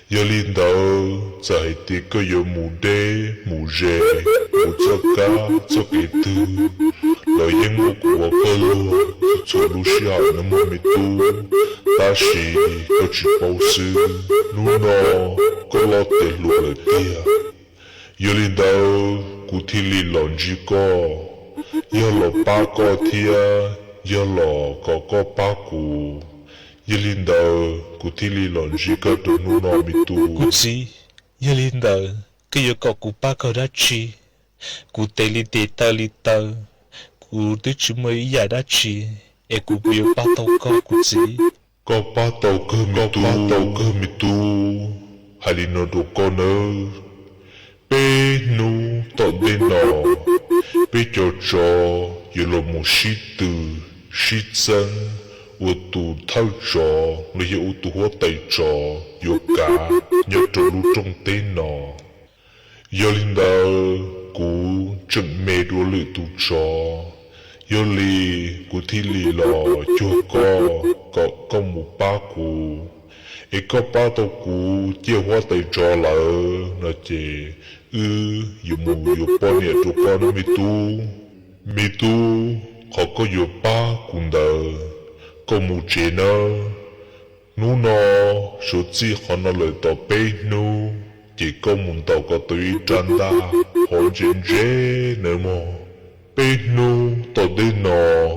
do linh đạo za hai tiêu có yêu mù đê mù rề mù cho cá cho cái tư lời yên ngô của cơ lô cho lu xia nó mà mẹ tu ta chỉ có chỉ bảo sư nu nó có lo tê lu lời tia do linh đạo cú thi li lon chỉ có do lo ba có thia do lo có ba cú do linh đạo cú thi li lon chỉ có đồ nu nó mẹ tu
cú gì do linh đạo cái yêu có cú ba có đã chi cú tê li tê ta li ta tới chỉ mấy giải đã chỉ em cũng biết ba tàu có của gì
có ba tàu cơ mi tu hay là nó đồ con ơ bê nu tọt bên nọ bê cho giờ là một sĩ tử sĩ dân ô tu thao trò lấy ô tu hóa tay trò yo cả nhớ trò lu trong tên nọ giờ linh đạo cú chừng mê đua lự tu trò yo li cú thi li lò chua có một ba cú ấy có ba tàu cú chia hóa tay trò là nó chè yo mù yo bao nhiêu trò con mi tu họ có yo ba cùng đời có một chế nó số chi họ nó lời tao bê nó chỉ có một tàu có tùy tràn đa họ trên dễ nữa mà bê nó tao đến nó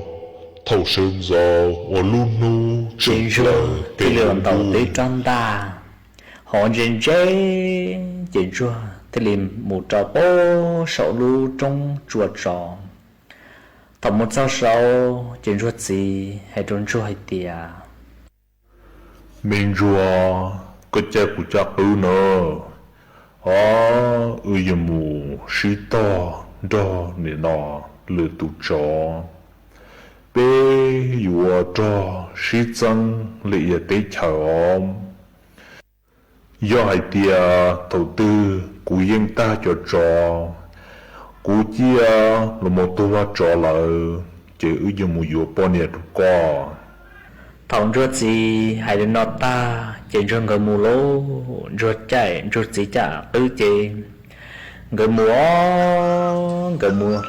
thầu sơn gió và luôn nó
trên rồi thì lượng tàu tùy tràn đa họ trên dễ trên rồi thì liền một trò bó sổ lưu trong chuột trò tầm một sao sau trên ruột gì hay trốn ruột hay tiề
mình rùa có cha của cha ư nè giờ mù sĩ to đó nè nọ lừa tụ chó bê vừa cho sĩ dân lệ tế chở do hai tiề đầu tư của dân ta cho trò cú chia là một toa trò là chỉ giờ mù vừa bao nhiêu có
thằng ruột gì hay là nó ta trên trường người mù lô ruột chạy ruột gì chả tư chế người mù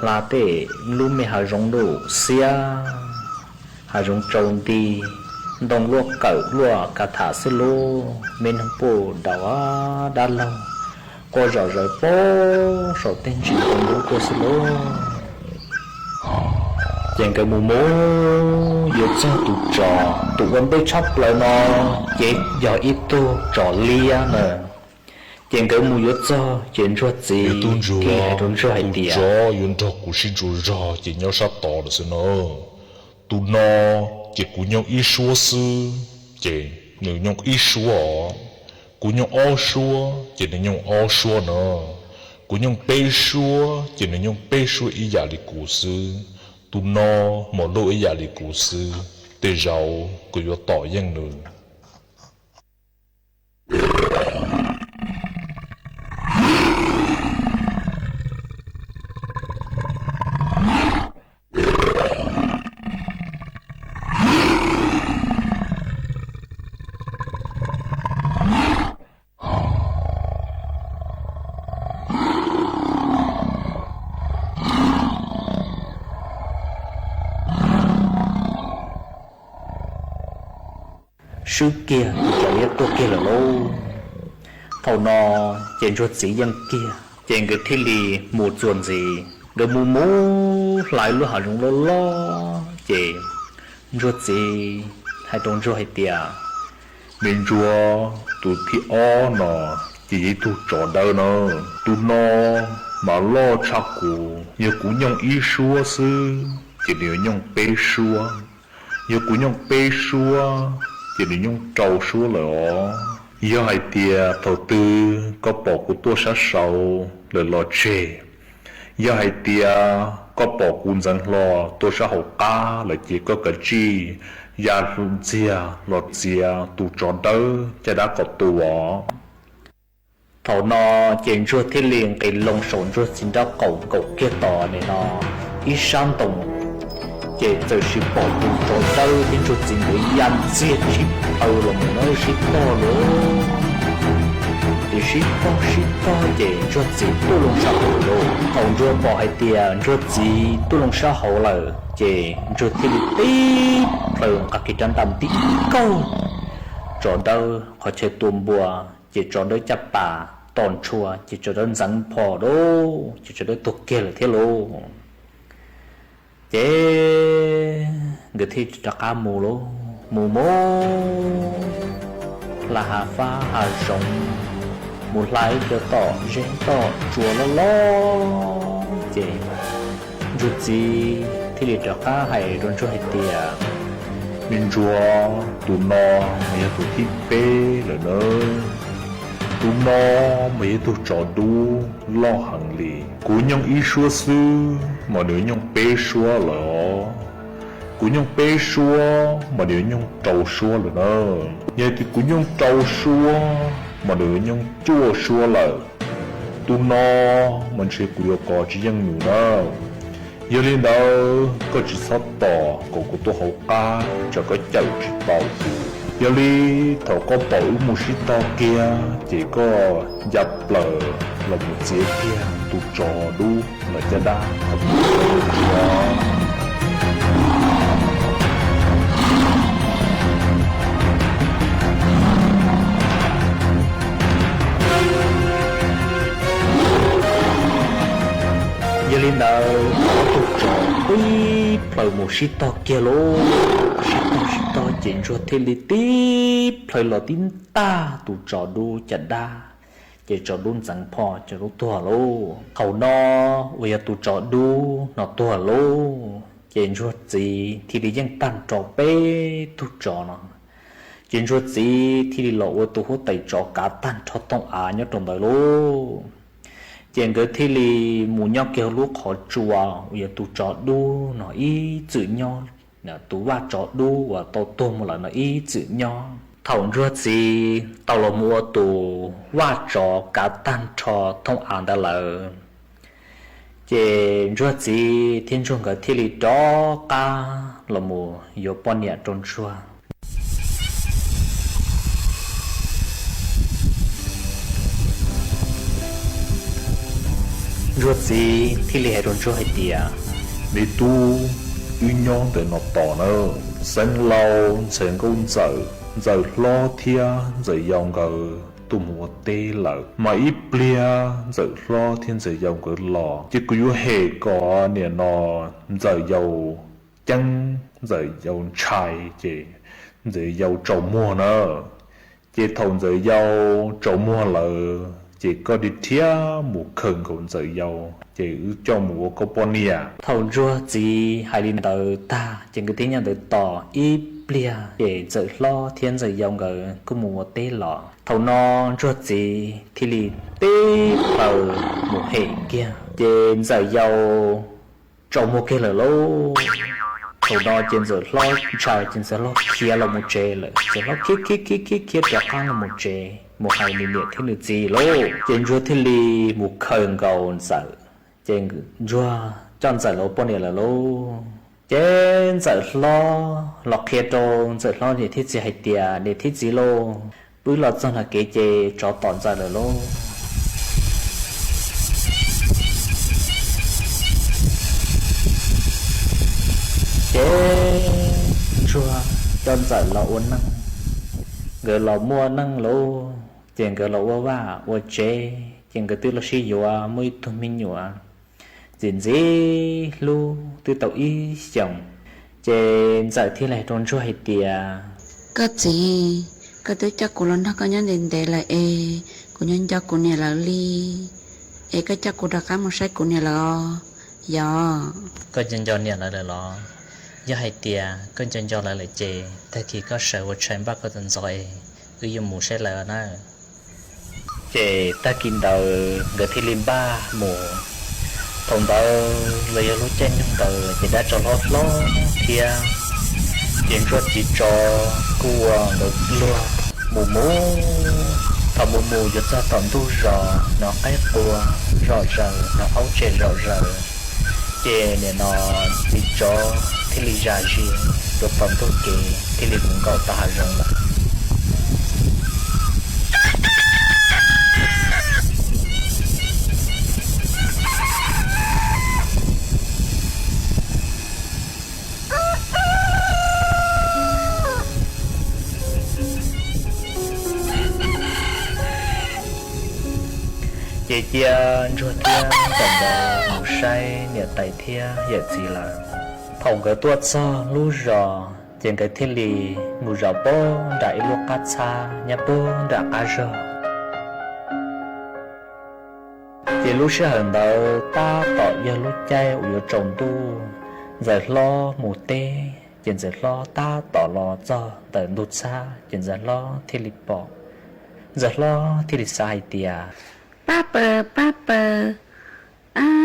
là tệ lúc mẹ hà rong đủ xia hà rong trâu đi đồng luộc cẩu luộc cả thả xí lô bên hông bồ đào đa lâu qua rõ rồi bố sổ tên chỉ đồng lúa cô xí lô chàng cái mù mố giờ cho tụ trò tụ vẫn bê chóc lại nó chết giờ ít tu trò lia nè chàng cái mù giờ cho chuyện ruột gì thì hay trốn ruột hay tiệt
trò yên trò của xin trò chỉ nhau sát tỏ được xin nó tụ nó chỉ của nhau ít số sư chỉ nếu nhau ít số của nhau o số chỉ nếu nhau o số nữa của nhau bê số chỉ nếu nhau bê số ý giả đi của sư tụi nó một lỗi giả lý cổ sư để giàu của yo tỏ dân nữa
sư kia chả biết tôi kia là lâu thầu nó trên ruột gì dân kia trên cái thi lì một ruột gì người mù mù lại luôn hả rung lo lo trên ruột gì hay trong ruột hay tiề
mình rùa tụi thi o nó chỉ tụi trò đâu nó tụi nó mà lo chắc của nhiều cú nhông ý xua sư chỉ nếu nhông bê xua nhiều cú nhông bê xua chỉ nên nhung trâu số lỡ do hai tia đầu tư có bỏ của tôi sát sầu để lo chê do hai tia có bỏ cuốn dân lo tôi sát hậu cá là chỉ có cái chi gia rung chia lọt chia tu tròn đỡ cho đã có tu bỏ
thầu nó trên ruột thiên liền cái lồng sồn ruột xin ra cậu kia tỏ này nó ít sang tổng chế giờ ship bỏ tu tròn đỡ trên ruột xin với yan chia ship ở lòng nó ship to luôn để ship to chế ruột gì tu lồng sao hậu luôn thầu ruột bỏ hai tiền ruột gì tu lồng sao hậu là chế ruột thiên tí thường các cái chân tầm tí câu tròn đỡ họ chơi tuôn bùa chỉ tròn đỡ chắp bà tòn chùa chỉ tròn đỡ rắn phò đô chỉ tròn đỡ tuột kia là thế lô chế người thi trả cá mù lô mù mô là hà pha hà rồng một lái cho tỏ rén tỏ chùa lo lo chế rụt gì thì để cho cá hay rôn cho hay tiền
mình chúa tụi nó mấy tụi thích bê là nơi tụi nó mấy tụi trò đu lo hàng lì cú nhông ý xua sư mà nếu nhông bê xua là cú nhông bê xua mà nếu nhông trầu xua là nơi nhờ thì cú nhông trầu xua mà nếu nhông chua xua là tụi nó mình sẽ cú có chỉ dân nhiều đâu giờ lên đó có chỉ sót tỏ của tôi hậu ca cho có chậu chỉ tàu giờ đi thầu có bổi một xí to kia chỉ có dập lờ là một chiếc kia tụt trò đu là cha đa
giờ lên đó tụt trò quý lời một xí to kia lô xí to chuyện cho thêm đi tiếp lời lò tin ta tụt trò đu chả đa chỉ trò đun chẳng phò cho lúc tua lô khẩu no bây giờ tụt trò đu nó tua lô chuyện cho gì thì đi dân tan trò bê tụt trò nó chuyện cho gì thì đi lộ tụt hút tay trò cá tan cho tông á nhớ trong đời lô chuyện cái thì li muốn nhau kêu lúc họ chùa bây giờ tụt trọ đu nó ý chữ nhau nè tụt va trọ đu và tàu một lần nó ý chữ nhau thầu ruột gì tàu là mua tụt va trọ cả tan trọ thông án đã là chuyện ruột gì thiên trung cái thì li đó cả là mua yếu bọn nhẹ trong chùa ruột gì thì lẽ rồi cho hay tiệt
để tu uy nhon để nó tỏ nữa sinh lâu sinh công giờ lo thia giờ dòng cờ tu mua tê lợ mà ít bia giờ lo thiên giờ dòng cờ lò chứ cứ hệ có nè nó giờ dầu chân giờ dầu chai chị giờ dầu trầu mua nữa chị thòng giờ dầu trầu mua lợ chỉ có đi thia một khẩn cũng giờ giàu chỉ cho một cô bọn nia
thầu rùa gì hai linh tờ ta chỉ cái tiếng nhà tờ tỏ ít bia để giờ lo thiên giờ giàu ngờ có một tê lọ thầu no rùa gì thì li tê tờ một hệ kia trên giờ giàu trồng một cái là lô thầu no trên giờ lo trời trên giờ lo kia là một chè là giờ lo kia trả ăn là một chè một hai miền địa thế lực gì lô trên rùa thế li một khẩn cầu sợ trên rùa chọn sợ lô bọn này là lô trên sợ lo lọc kia trôn sợ lo để thiết gì hay tiệt để thiết gì lô bữa lọt xong là kế chê cho tọn sợ là lô trên rùa chọn sợ là uốn năng người lò mua năng lô chuyện cái lỗ va ô chế chuyện cái tư là sử dụng mới thông minh nhua chuyện gì lu tư tàu ý chồng chuyện giải thi lại trong chỗ hay tiệt
cái gì cái tư chắc của lần đó có nhân đến để lại của nhân chắc của nhà là ly cái chắc của đặc một sách của nhà là giờ
có chân cho nhà lại lo do hay tiệt có chân cho lại chế thay khi có sợ một chuyện bắt có tên rồi cứ dùng một xe lại nữa
chế ta kinh đầu người thi lim ba mùa thằng đó lấy lúa chen trong đầu thì đã cho lót kia chuyện rất chỉ cho cua được lúa mùa thằng mùa giật ra tận tu rò nó cái cua rò rờ nó áo chè rò rờ chè này nó chỉ cho thi li ra gì được tận tu kì thi li cũng có ta rằng là chị chia ruột thia tầm bò ngủ say nhẹ tay thia nhẹ gì là phòng cái tuột so lú rò trên cái thiên lì ngủ rò bô đại lúa cát xa nhà bô đã cá rò chị lú sẽ hận đầu ta tỏ giờ lú chay ở trồng tu giờ lo mù tê chuyện giờ lo ta tỏ lo cho tờ nút xa chuyện giờ lo thì lì bỏ giờ lo thì lì sai tia
Papa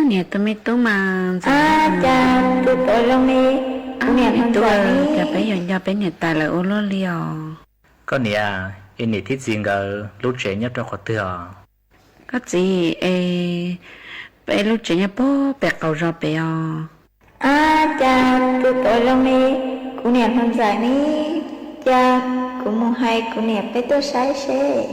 nè tụi mình tụi mà
cha tụi tôi long đi nè thằng
tụi
giỏi
giờ bé nè tài là ô lô liò
con nè in nè thích gì ngờ lúc trẻ nhất trong khó thừa
có gì bé lúc trẻ nhất bố bé cầu rò bé
cha tụi tôi long đi nè thằng giỏi đi cha cũng muốn hay nè bé tôi sai xe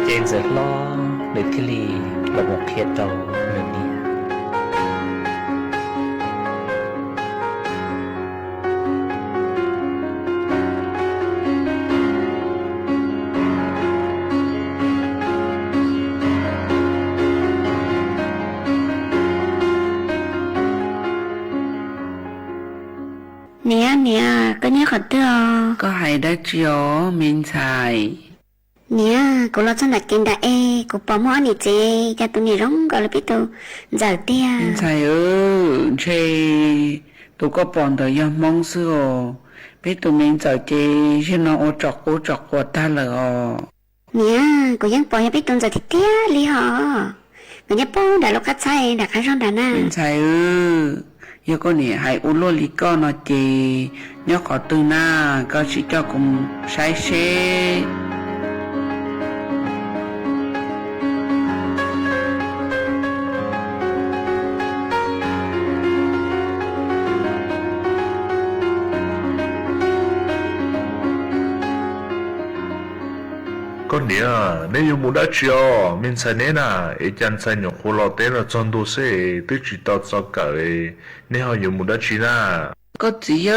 trên giờ lo để thi lì là một khiết đầu người nè
nè có nhớ khỏi chưa
có hay đã chiều mình xài
nè cô lo chân đặt kinh đã cô bỏ mua nè chị cho tụi nè rong gọi là biết tụi giờ tia
mình xài chê tụi có bọn đời do mong xưa biết tụi mình giờ chê chứ nó ô chọc của ta là
nè cô vẫn bỏ nhà biết tụi giờ thì tia li họ người nhà bố đã lúc cắt sai đã khai rong đã na
mình xài giờ con nè hãy uống lô lý con nó chê nhớ khó từ na có chỉ cho cùng sai xe
con nè nếu như muốn đã chiều mình sẽ nè nè ấy chân sẽ nhục hồ lò té là trong đồ xe tới chỉ tao cho cả ấy nếu họ như muốn đã chi nè
có gì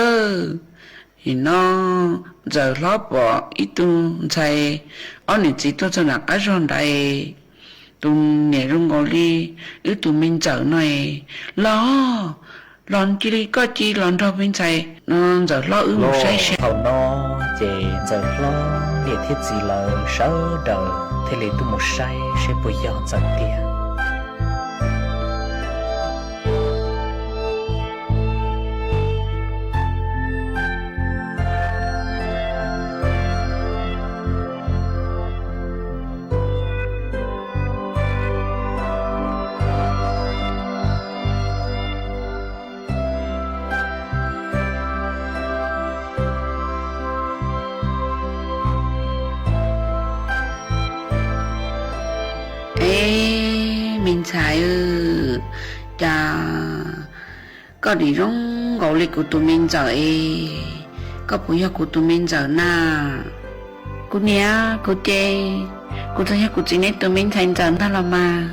thì nó giờ lót bỏ ít tu chạy ở này chỉ tôi cho là cái rong đây tu nhẹ rong ngồi đi ít tu mình giờ này lo lon chỉ đi có chỉ lon đâu mình chạy nó giờ lo một sai sai
thầu nó về giờ lo để thiết gì là sợ đời thế liền tu một sai sẽ bây giờ dần tiền
mình xài chà có đi rong gọi lịch của tụi mình giờ có phụ huynh của tụi mình giờ na cô nhé cô chê cô thấy cô chỉ nên tụi mình thành giờ ta là mà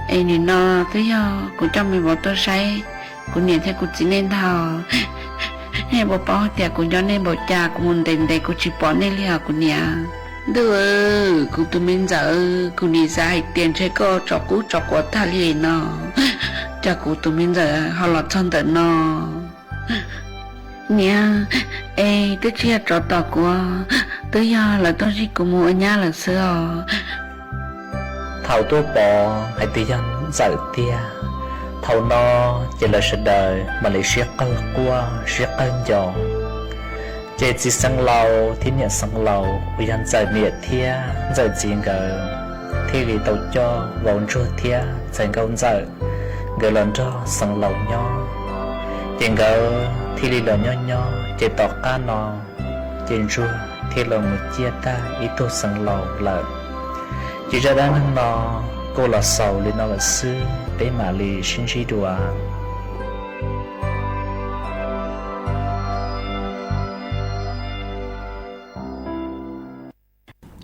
nè nó thấy cô cho mình bỏ tôi say cô nhé thấy cô chỉ nên thao hay bỏ bỏ thì cô cho nên bỏ cha cô muốn đến đây cô chỉ bỏ nên liều cô nhé đưa cô tụi mình giờ cô đi ra tiền chơi cô cho cô ta liền nó cho cô tụi mình giờ họ lọt chân tận nó nha tôi chia cho tao của tới giờ là tôi chỉ có mua ở nhà là xưa
thầu tôi bỏ hay tự dân giờ tia thầu nó chỉ là sự đời mà lại siết cơn qua siết cơn gió chỉ chỉ sang lâu thì nhận sang lâu bây giờ giờ miệt thia giờ chuyện gờ thì vì tàu cho vốn chua thia giờ câu giờ gờ lần cho sang lâu nhau chuyện gờ thì đi lần nhau nhau chỉ tỏ cá nọ chuyện chua thì là một chia ta ít tô sang lâu lợn chỉ ra đang nâng nọ cô là sầu lên nó là sư để mà lì xin chỉ đùa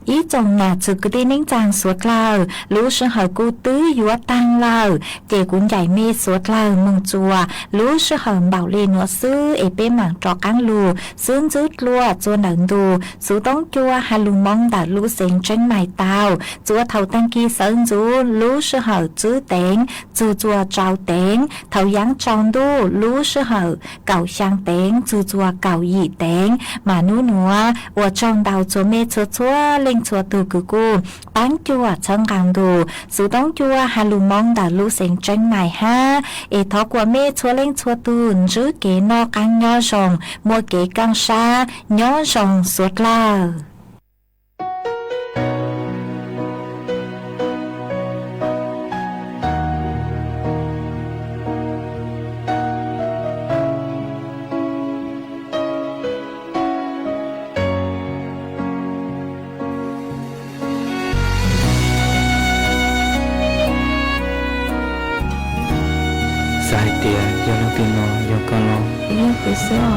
อีจงน่ะจึกได้นิ่งจางสวดลาวรู้สึกหากูตื้อยัวตังลาวเจกุนใหญ่เมสวดลาวมึงจัวรู้สึกหาเบาเลนัวซื้อเอเป้หมังจอกังลูซื้อจืดลัวจัวหนังดูสูต้องจัวฮาลุมองดาลูเซ็งเจงใหม่เตาจัวเท่าตังกีเซินจูรู้สึกหาจื้อเต็งจูจัวเจ้าเต็งเท่ายังจองดูรู้สึกหาเก่าช่างเต็งจูจัวเก่าหยีเต็งมานูนัววัวจองดาวจัวเมชัวเล็งชัวตูกูกูปังจัวช่างกังดูสูต้องจัวฮาลุมองดาลูเซ็งเจงใหม่ฮะเอทอกว่าเมชัวเล็งชัวตูนจื้อเกนอกังย่อชงมัวเกกังชาย่อชงสวดลา
สายเตียยอนติโนยอนกันลอ
要不是哦，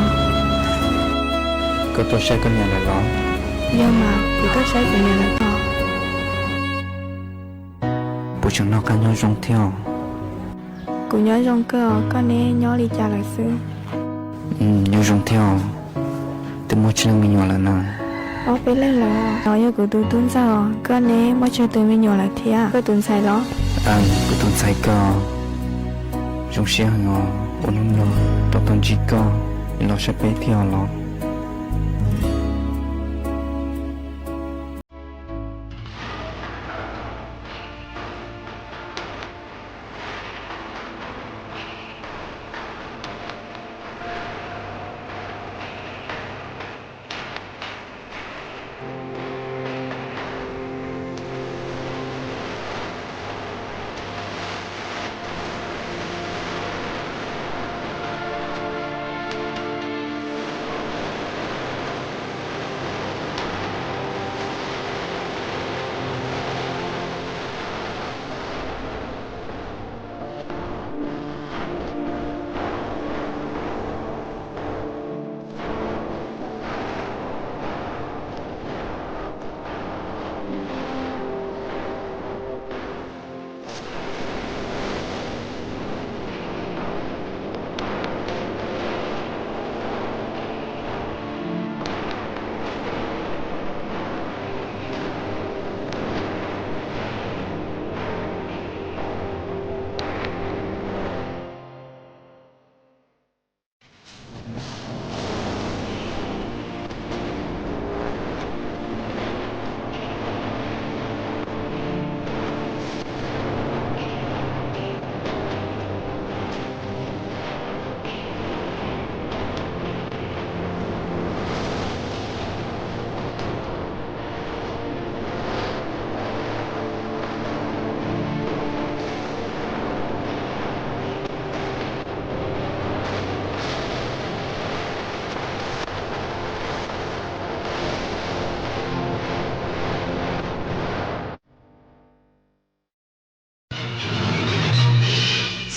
ก็ตัวใช้กันอย่างไรล้อ
要嘛不到谁给你来到，
ผู้ชนอกกันยอนจงเที่ยว
กูย้อนจงเกอก็เนี้ย้อนลีจ่าหลักซื้อย
อนจงเที่ยวแต่มั่วชิงมีอยู่แล้วนะ
อ๋อไปเล่นเหรอน้อยอยู่กูตุ้นเจ้าก็เนี้ไม่เชื่อตัวมีอยู่หลักเทียก็ตุ้นใส่เหรอ
ก็ต้องใส่ก็จงเสียงอวันนู้นยอต้องจีก็เราจะไปเที่ยวหรอ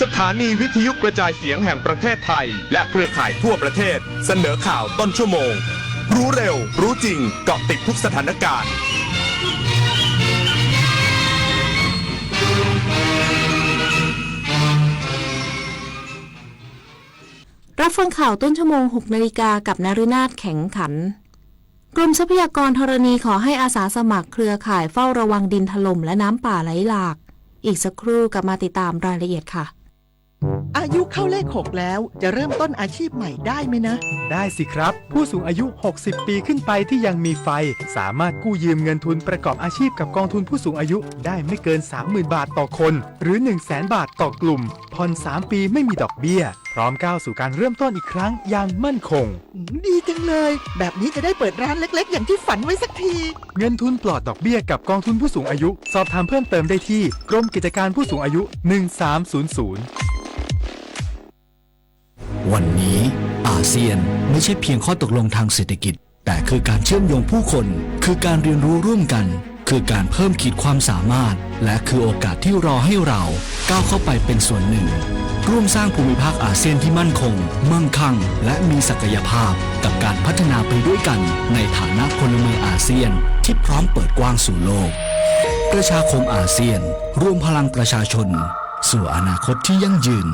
สถานีวิทยุกระจายเสียงแห่งประเทศไทยและเครือข่ายทั่วประเทศเสนอข่าวต้นชั่วโมงรู้เร็วรู้จริงเกาะติดทุกสถานการณ์
รับฟังข่าวต้นชั่วโมง 6 นาฬิกากับนฤนาถแข็งขันกรมทรัพยากรธรณีขอให้อาสาสมัครเครือข่ายเฝ้าระวังดินถล่มและน้ำป่าไหลหลากอีกสักครู่กลับมาติดตามรายละเอียดค่ะ
อายุเข้าเลข 6 แล้วจะเริ่มต้นอาชีพใหม่ได้ไหมนะ
ได้สิครับผู้สูงอายุ60 ปีขึ้นไปที่ยังมีไฟสามารถกู้ยืมเงินทุนประกอบอาชีพกับกองทุนผู้สูงอายุได้ไม่เกิน 30,000 บาทต่อคนหรือ 100,000 บาทต่อกลุ่มผ่อน3 ปีไม่มีดอกเบี้ยพร้อมก้าวสู่การเริ่มต้นอีกครั้งอย่างมั่นคง
ดีจังเลยแบบนี้จะได้เปิดร้านเล็กๆอย่างที่ฝันไว้สักที
เงินทุนปลอดดอกเบี้ยกับกองทุนผู้สูงอายุสอบถามเพิ่มเติมได้ที่กรมกิจการผู้สูงอายุ1300
วันนี้อาเซียนไม่ใช่เพียงข้อตกลงทางเศรษฐกิจแต่คือการเชื่อมโยงผู้คนคือการเรียนรู้ร่วมกัน คือการเพิ่มขีดความสามารถและคือโอกาสที่รอให้เราก้าวเข้าไปเป็นส่วนหนึ่งร่วมสร้างภูมิภาคอาเซียนที่มั่นคงมั่งคั่งและมีศักยภาพกับการพัฒนาไปด้วยกันในฐานะพลเมืองอาเซียนที่พร้อมเปิดกว้างสู่โลกประชาคมอาเซียนร่วมพลังประชาชนสู่อนาคตที่ยั่งยืน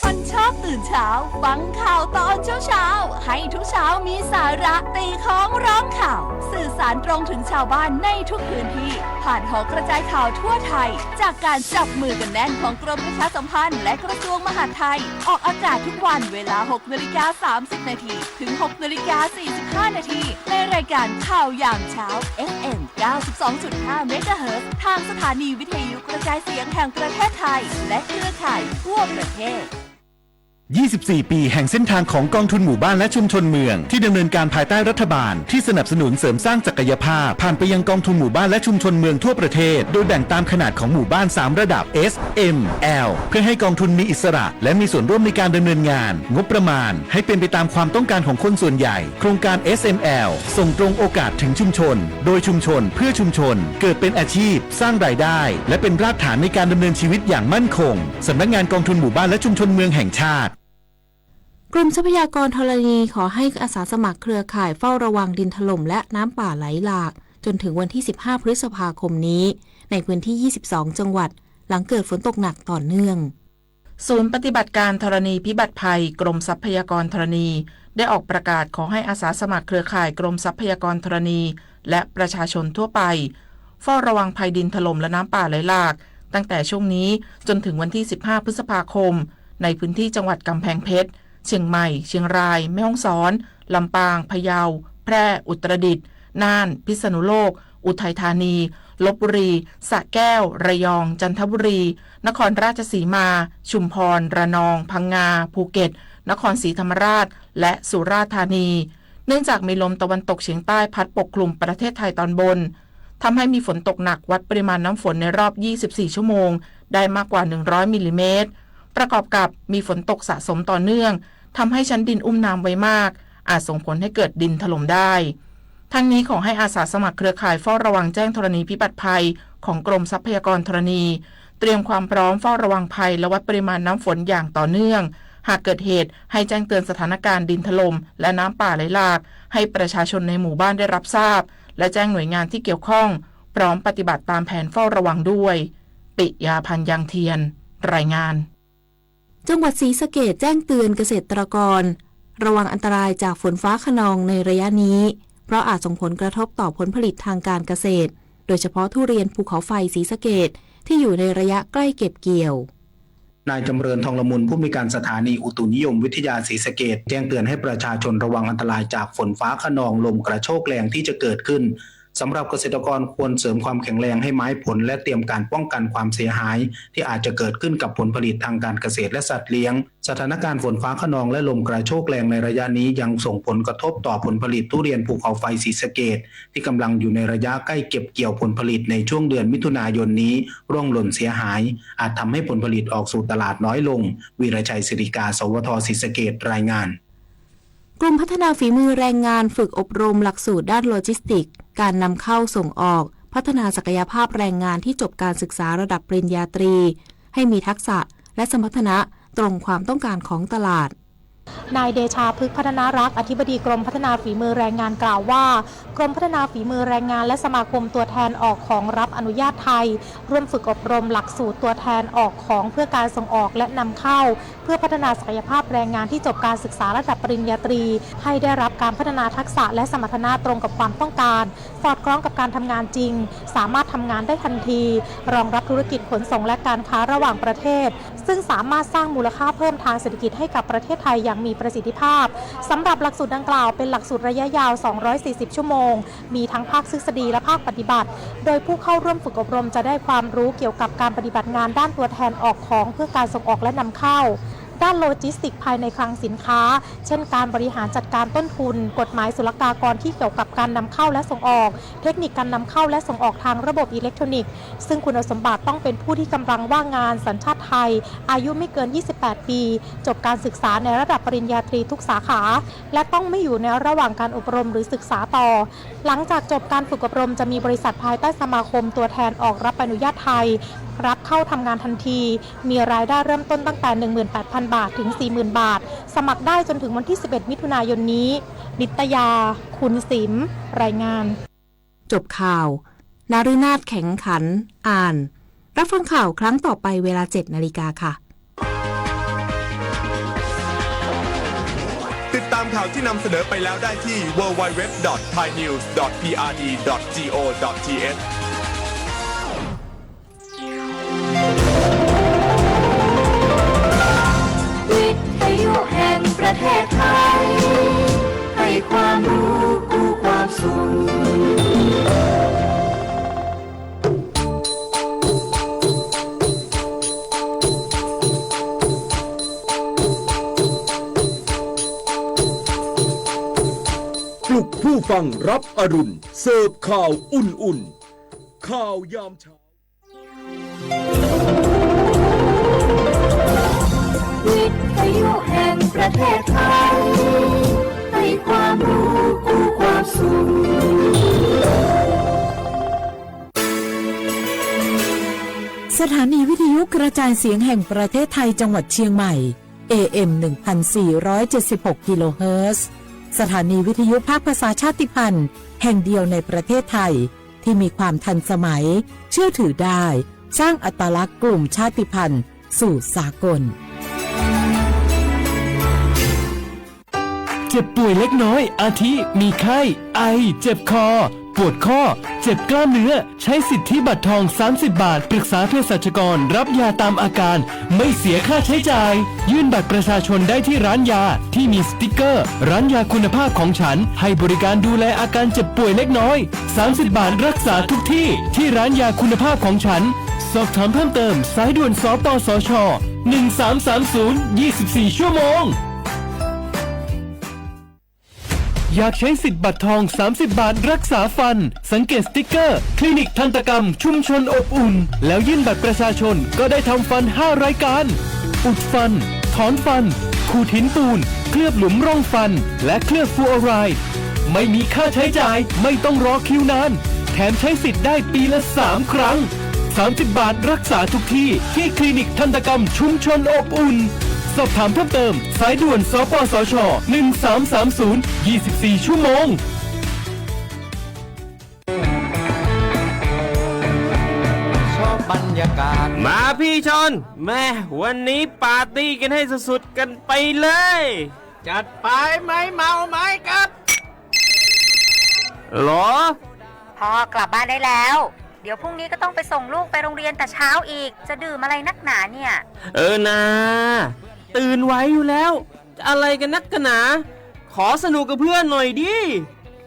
คนชอบตื่นเช้าฟังข่าวตอนเช้าให้ทุกเช้ามีสาระตีของร้องข่าวสื่อสารตรงถึงชาวบ้านในทุกพื้นที่ผ่านหอกระจายข่าวทั่วไทยจากการจับมือกันแน่นของกรมประชาสัมพันธ์และกระทรวงมหาดไทยออกอากาศทุกวันเวลา 6:30 น.ถึง 6:45 น.ในรายการข่าวยามเช้า FM 92.5 เมกะเฮิรตซ์ทางสถานีวิทยุกระจายเสียงแห่งประเทศไทยและเครือข่ายทั่วประเทศ
24 ปีแห่งเส้นทางของกองทุนหมู่บ้านและชุมชนเมืองที่ดำเนินการภายใต้รัฐบาลที่สนับสนุนเสริมสร้างศักยภาพผ่านไปยังกองทุนหมู่บ้านและชุมชนเมืองทั่วประเทศโดยแบ่งตามขนาดของหมู่บ้าน3ระดับ S M L เพื่อให้กองทุนมีอิสระและมีส่วนร่วมในการดำเนินงานงบประมาณให้เป็นไปตามความต้องการของคนส่วนใหญ่โครงการ SML ส่งตรงโอกาสถึงชุมชนโดยชุมชนเพื่อชุมชนเกิดเป็นอาชีพสร้างรายได้และเป็นรากฐานในการดำเนินชีวิตอย่างมั่นคงสำนักงานกองทุนหมู่บ้านและชุมชนเมืองแห่งชาติ
กรมทรัพยากรธรณีขอให้อาสาสมัครเครือข่ายเฝ้าระวังดินถล่มและน้ำป่าไหลหลากจนถึงวันที่ 15 พฤษภาคมนี้ในพื้นที่ 22 จังหวัดหลังเกิดฝนตกหนักต่อเนื่อง
ศูนย์ปฏิบัติการธรณีพิบัติภัยกรมทรัพยากรธรณีได้ออกประกาศขอให้อาสาสมัครเครือข่ายกรมทรัพยากรธรณีและประชาชนทั่วไปเฝ้าระวังภัยดินถล่มและน้ำป่าไหลหลากตั้งแต่ช่วงนี้จนถึงวันที่ 15 พฤษภาคมในพื้นที่จังหวัดกำแพงเพชรเชียงใหม่เชียงรายแม่ฮ่องสอนลำปางพะเยาแพร่อุตรดิตถ์น่านพิษณุโลกอุทัยธานีลพบุรีสระแก้วระยองจันทบุรีนครราชสีมาชุมพรระนองพังงาภูเก็ตนครศรีธรรมราชและสุราษฎร์ธานีเนื่องจากมีลมตะวันตกเฉียงใต้พัดปกคลุมประเทศไทยตอนบนทำให้มีฝนตกหนักวัดปริมาณน้ำฝนในรอบ 24 ชั่วโมงได้มากกว่า 100 มิลลิเมตรประกอบกับมีฝนตกสะสมต่อเนื่องทำให้ชั้นดินอุ้มน้ำไว้มากอาจส่งผลให้เกิดดินถล่มได้ทั้งนี้ขอให้อาสาสมัครเครือข่ายเฝ้าระวังแจ้งธรณีพิบัติภัยของกรมทรัพยากรธรณีเตรียมความพร้อมเฝ้าระวังภัยและวัดปริมาณน้ำฝนอย่างต่อเนื่องหากเกิดเหตุให้แจ้งเตือนสถานการณ์ดินถล่มและน้ำป่าไหลหลากให้ประชาชนในหมู่บ้านได้รับทราบและแจ้งหน่วยงานที่เกี่ยวข้องพร้อมปฏิบัติตามแผนเฝ้าระวังด้วยปิยาพันธ์ยังเทียนรายงาน
จังหวัดศรีสะเกษแจ้งเตือนเกษตรกรระวังอันตรายจากฝนฟ้าคะนองในระยะนี้เพราะอาจส่งผลกระทบต่อผลผลิตทางการเกษตรโดยเฉพาะทุเรียนภูเขาไฟศรีสะเกษที่อยู่ในระยะใกล้เก็บเกี่ยวนายจำเริญทองละมุนผู้อำนวยการสถานีอุตุนิยมวิทยาศรีสะเกษแจ้งเตือนให้ประชาชนระวังอันตรายจากฝนฟ้าคะนองลมกระโชกแรงที่จะเกิดขึ้นสำหรับเกษตรกรควรเสริมความแข็งแรงให้ไม้ผลและเตรียมการป้องกันความเสียหายที่อาจจะเกิดขึ้นกับผลผลิตทางการเกษตรและสัตว์เลี้ยงสถานการณ์ฝนฟ้าคะนองและลมกระโชกแรงในระยะนี้ยังส่งผลกระทบต่อผลผลิตทุเรียนภูเขาไฟศรีสะเกษที่กำลังอยู่ในระยะใกล้เก็บเกี่ยวผลผลิตในช่วงเดือนมิถุนายนนี้ร่วงหล่นเสียหายอาจทำให้ผลผลิตออกสู่ตลาดน้อยลงวีรชัยศิริกาสวทศรีสะเกษรายงานกลุ่มพัฒนาฝีมือแรงงานฝึกอบรมหลักสูตรด้านโลจิสติกส์การนำเข้าส่งออกพัฒนาศักยภาพแรงงานที่จบการศึกษาระดับปริญญาตรีให้มีทักษะและสมรรถนะตรงความต้องการของตลาด นายเดชา พฤกษ์พัฒนารักษ์อธิบดีกรมพัฒนาฝีมือแรงงานกล่าวว่ากรมพัฒนาฝีมือแรงงานและสมาคมตัวแทนออกของรับอนุญาตไทยร่วมฝึกอบรมหลักสูตรตัวแทนออกของเพื่อการส่งออกและนำเข้าเพื่อพัฒนาศักยภาพแรงงานที่จบการศึกษาระดับปริญญาตรีให้ได้รับการพัฒนาทักษะและสมรรถนะตรงกับความต้องการสอดคล้องกับการทำงานจริงสามารถทำงานได้ทันทีรองรับธุรกิจขนส่งและการค้าระหว่างประเทศซึ่งสามารถสร้างมูลค่าเพิ่มทางเศรษฐกิจให้กับประเทศไทยอย่างมีประสิทธิภาพสำหรับหลักสูตรดังกล่าวเป็นหลักสูตรระยะยาว240ชั่วโมงมีทั้งภาคทฤษฎีและภาคปฏิบัติโดยผู้เข้าร่วมฝึกอบรมจะได้ความรู้เกี่ยวกับการปฏิบัติงานด้านตัวแทนออกของเพื่อการส่งออกและนำเข้า
ด้านโลจิสติกภายในคลังสินค้าเช่นการบริหารจัดการต้นทุนกฎหมายศุลกากรที่เกี่ยวกับการนำเข้าและส่งออกเทคนิคการนำเข้าและส่งออกทางระบบอิเล็กทรอนิกส์ซึ่งคุณสมบัติต้องเป็นผู้ที่กำลังว่างงานสัญชาติไทยอายุไม่เกิน28ปีจบการศึกษาในระดับปริญญาตรีทุกสาขาและต้องไม่อยู่ในระหว่างการอบรมหรือศึกษาต่อหลังจากจบการฝึกอบรมจะมีบริษัทภายใต้สมาคมตัวแทนออกรับใบอนุญาตไทยรับเข้าทำงานทันทีมีรายได้เริ่มต้นตั้งแต่ 18,000 บาทถึง 40,000 บาทสมัครได้จนถึงวันที่11มิถุนายนนี้นิตยาคุณสิมรายงาน
จบข่าวนาฤนาถแข็งขันอ่านรับฟังข่าวครั้งต่อไปเวลา 7 นาฬิกาค่ะ
ติดตามข่าวที่นำเสนอไปแล้วได้ที่ www.thainews.prd.go.th
วิทยุแห่งประเทศไทยให้ความรู้กู้ความสุข
ปลุกผู้ฟังรับอรุณเสิร์ฟข่าวอุ่นๆข่าวยามเช้า
วิทยุแห่งประเทศไทยให้ความรู้กู้ความสุข
สถานีวิทยุกระจายเสียงแห่งประเทศไทยจังหวัดเชียงใหม่ AM 1476 กิโลเฮิรตซ์สถานีวิทยุภาคภาษาชาติพันธุ์แห่งเดียวในประเทศไทยที่มีความทันสมัยเชื่อถือได้สร้างอัตลักษณ์กลุ่มชาติพันธุ์สู่สากล
เจ็บป่วยเล็กน้อยอาทิมีไข้ไอเจ็บคอปวดข้อเจ็บกล้ามเนื้อใช้สิทธิบัตรทอง30 บาทปรึกษาเภสัชกรรับยาตามอาการไม่เสียค่าใช้จ่ายยื่นบัตรประชาชนได้ที่ร้านยาที่มีสติ๊กเกอร์ร้านยาคุณภาพของฉันให้บริการดูแลอาการเจ็บป่วยเล็กน้อย30 บาทรักษาทุกที่ที่ร้านยาคุณภาพของฉันสอบถามเพิ่มเติมสายด่วนสปสช1330 24 ชั่วโมงอยากใช้สิทธิ์บัตรทอง30 บาทรักษาฟันสังเกตสติ๊กเกอร์คลินิกทันตกรรมชุมชนอบอุ่นแล้วยื่นบัตรประชาชนก็ได้ทำฟัน5รายการอุดฟันถอนฟันขูดหินปูนเคลือบหลุมร่องฟันและเคลือบฟลูออไรด์ไม่มีค่าใช้จ่ายไม่ต้องรอคิวนานแถมใช้สิทธิ์ได้ปีละ3 ครั้ง30 บาทรักษาทุกที่ที่คลินิกทันตกรรมชุมชนอบอุ่นสอบถามเพิ่มเติมสายด่วนสปสช1330 24 ชั่วโมง
ชอบบรรยากาศมาพี่ชนแม่วันนี้ปาร์ตี้กันให้สุดๆกันไปเลยจัดไปไหมเมาไหมครับหรอ
พ่อกลับบ้านได้แล้วเดี๋ยวพรุ่งนี้ก็ต้องไปส่งลูกไปโรงเรียนแต่เช้าอีกจะดื่มอะไรนักหนาเนี่ย
นะตื่นไว้อยู่แล้วอะไรกันนักกันหนาขอสนุกกับเพื่อนหน่อยดิ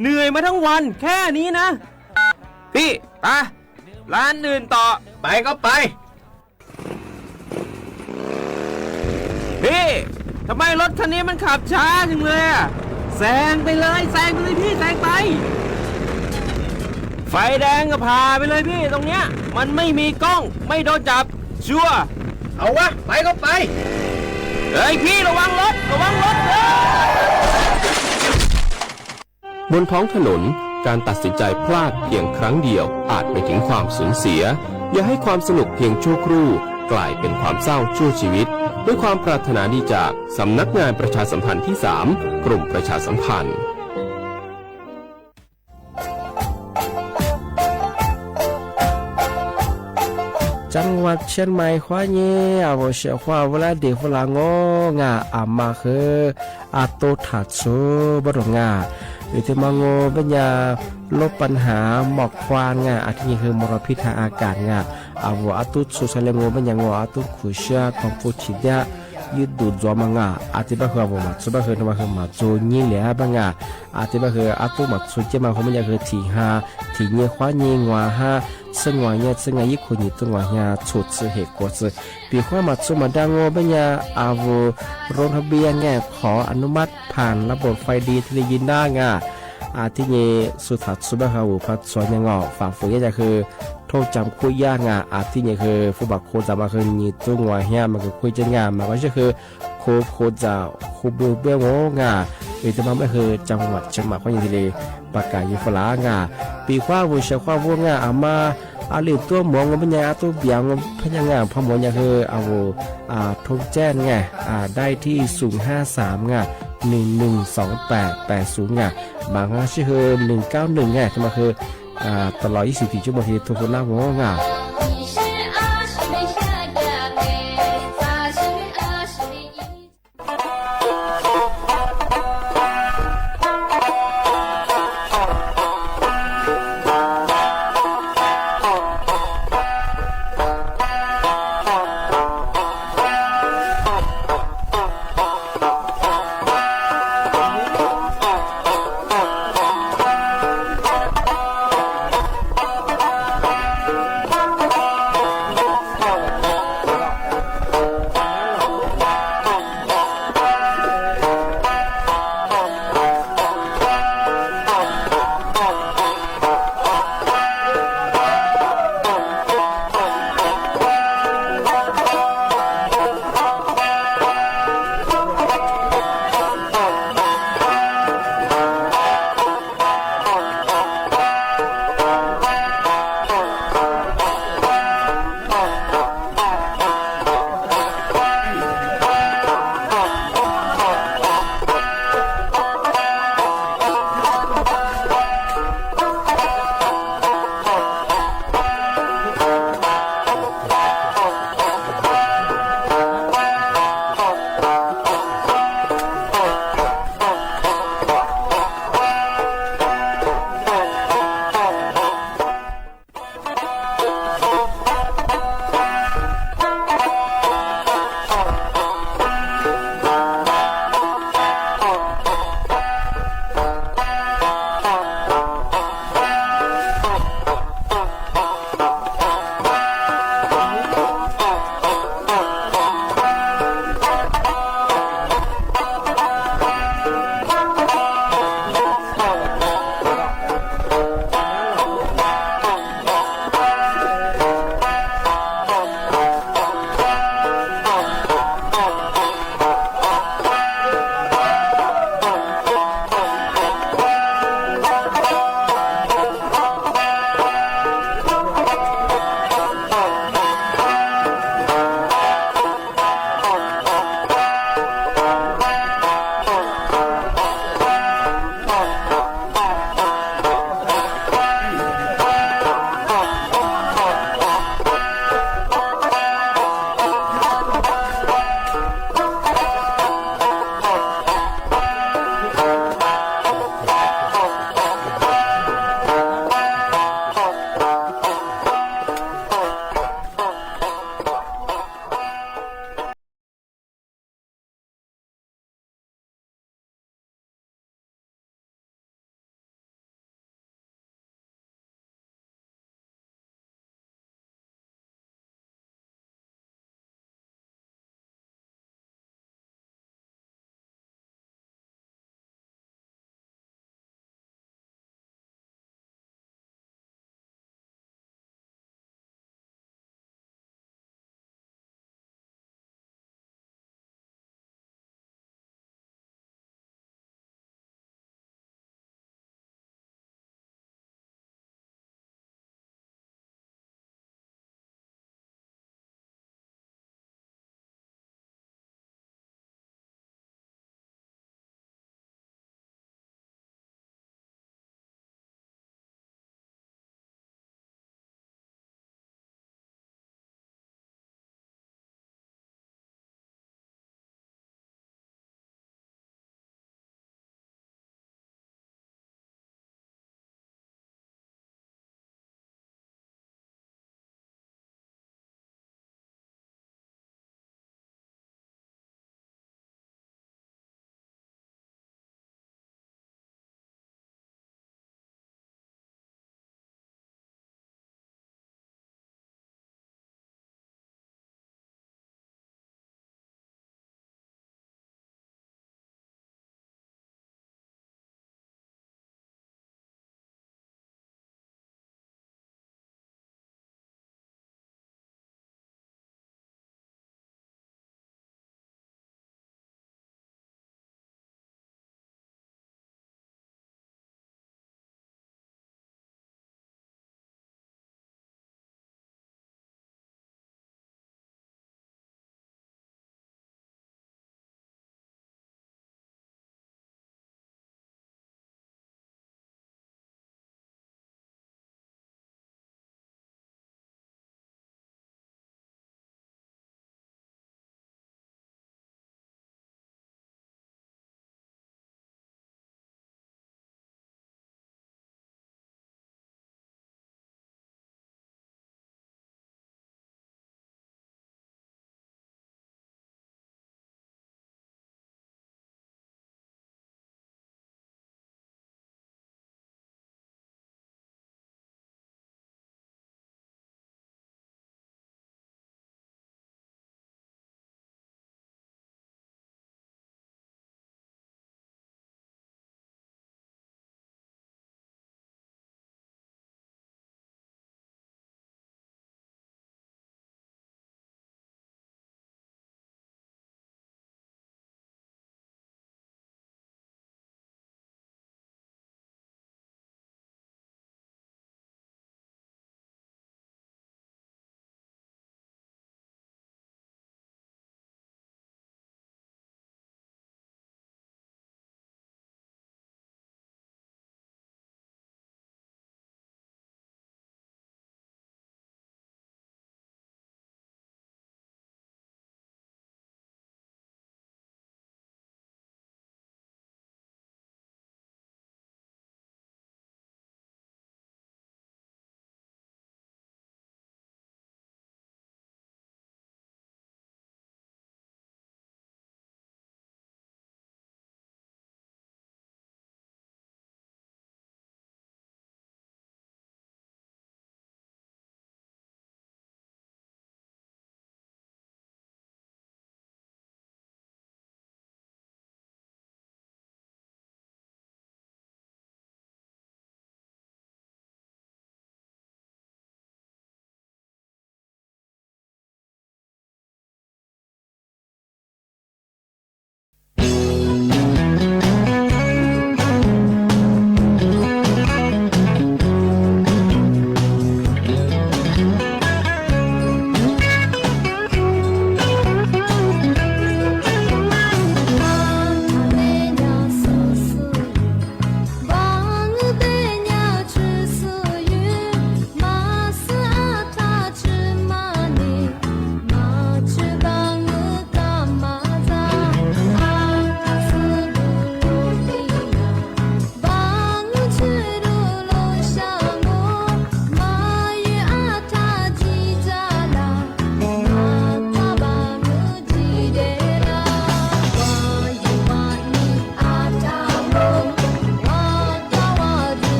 เหนื่อยมาทั้งวันแค่นี้นะพี่ไปร้านอื่นต่อไปก็ไปพี่ทำไมรถคันนี้มันขับช้าจังเลยอะแซงไปเลยพี่แซงไปไฟแดงก็พาไปเลยพี่ตรงเนี้ยมันไม่มีกล้องไม่โดนจับชัวร์เอาวะไปก็ไปเฮ้ยพี่ระวังรถ
บนท้องถนนการตัดสินใจพลาดเพียงครั้งเดียวอาจไปถึงความสูญเสียอย่าให้ความสนุกเพียงชั่วครู่กลายเป็นความเศร้าชั่วชีวิตด้วยความปรารถนาดีจากสำนักงานประชาสัมพันธ์ที่ 3 กรมประชาสัมพันธ์
จังหวัดเชียงใหม่ขวาเย่อาวเชียขวาเวลาเด็กเวลางองาอามาคืออาโตถัดโซบรองาวิธีมังโงเป็นยาลบปัญหาหมอกควันงาอาทิคือมลพิษทางอากาศงาอาวอาตุสุสเลงโงเป็นยางโงอาตุขุชาคอมฟูชิดะ ยืดดูดจอมังอาจจะบ้าคือผมมาสุบ้าคือทำไมคือมาโจยี่เหลี่ยบังอาจจะบ้าคืออาตัวมาสุดเจ้ามาเขาไม่อยากคือถี่หาถี่เงี้ยคว้าเงี้ยงัวฮะซึ่งว่าเงี้ยซึ่งไงยิ่งคนยิ่งตัวว่าเงี้ยฉุดซื้อเหตุกว่าซื้อปีข้อมาสุมาดังว่าเป็นยาอาวุโรงทะเบียนไงขออนุมัติผ่านระบบไฟดีที่ได้ยินได้อาที่นี้สุดท้ายสุบ้าคือพัดสวนยังฝ่าฝืนก็คือโทษจำคุยยากอาที่นี้คือผู้บักโคจะมาคือยี่ตัวว่าเงี้ยมันก็คุยจะมันก็คือโคจะคูเบี้ยวจะมาไม่คือจังหวัดเชียงใหม่ข้อยินดีประกาศยิฟลางปีข้าวเชียข้าวอามาอาลีตัวมองเป็นยังตัวเบียงเป็นยังพอมองยังคือทงแจ้งได้ที่053112880บางชื่อคือ191จะมาคือตลอด24ชั่วโมงที่ทุกคนน่างง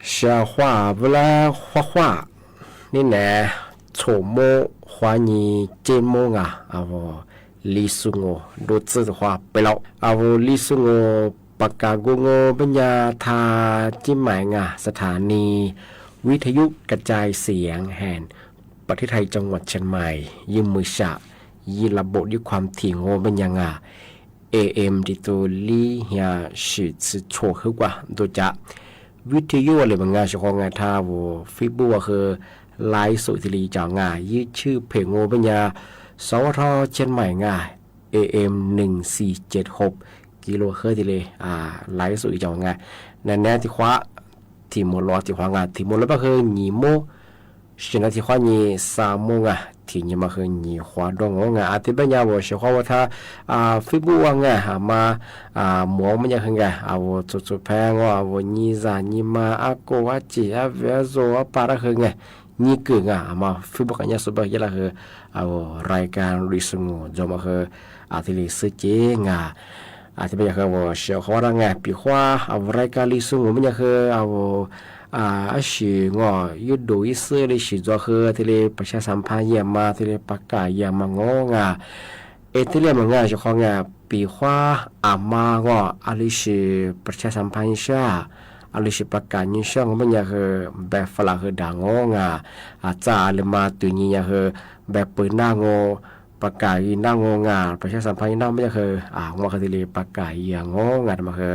小花不啦画画，你呢？草木花泥芥末啊，我李叔我都知道话不了，我李叔我ปากกาโกโง่ปัญญาทาจิ้มหมายงาสถานีวิทยุกระจายเสียงแห่งประเทศไทยจังหวัดเชียงใหม่ยืมมือฉะยีระบบด้วยความถี่โง่ปัญญางา AM ที่ตัวลีเฮียสืบสืบโชว์ขึ้นกว่าตัวจะวิทยุอะไรบางงานเฉพาะงานท่าวัวฟิบูว่าคือไลฟ์สุทีรีจ่างายืดชื่อเพลงโง่ปัญญาสวทเชียงใหม่งา AM 1476กิโลเฮิรตซ์เลยไลฟ์สุดจังไงนั่นแน่ที่คว้าที่มลที่คว้างานที่มลก็คือหนีโมฉะนั้นที่คว้าหนีสามโมงที่นี่มาคือหนีคว้าดงงอาทิตย์ปัญญาว่าเชื่อว่าถ้าฟิบูว่าไงมาหมอมันยังไงว่าจุดแพงว่านี่ซานี่มาโกวาจิเวโซปาระคือไงนี่เกิดมาฟิบูกันยังสุดยอดละคือรายการริสงูจะมาคืออาทิตย์สุดเจ๋งอาจจะเป็นอย่างว่าเชื่อเขาว่าไงปีขวารายการลิซุงมันยังคือสิงอยุดดูอิสเลยสิจะคือที่เลยประชาสัมพันธ์เยี่ยมมาที่เลยประกาศเยี่ยมมางที่เลยมันเชื่อเขาปีขวามา ลิสิประชาสัมพันธ์ลิสิประกาศยิ่งช่างมันยังคือแบบฝรั่งคือด่างจ่าเลยมาตัวนี้ยังคือแบบเปิดหน้างประกาศนั่งงานประชาสัมพันธ์นั่งไม่ใช่คือว่าคือที่ประกาศอย่างงานมาคือ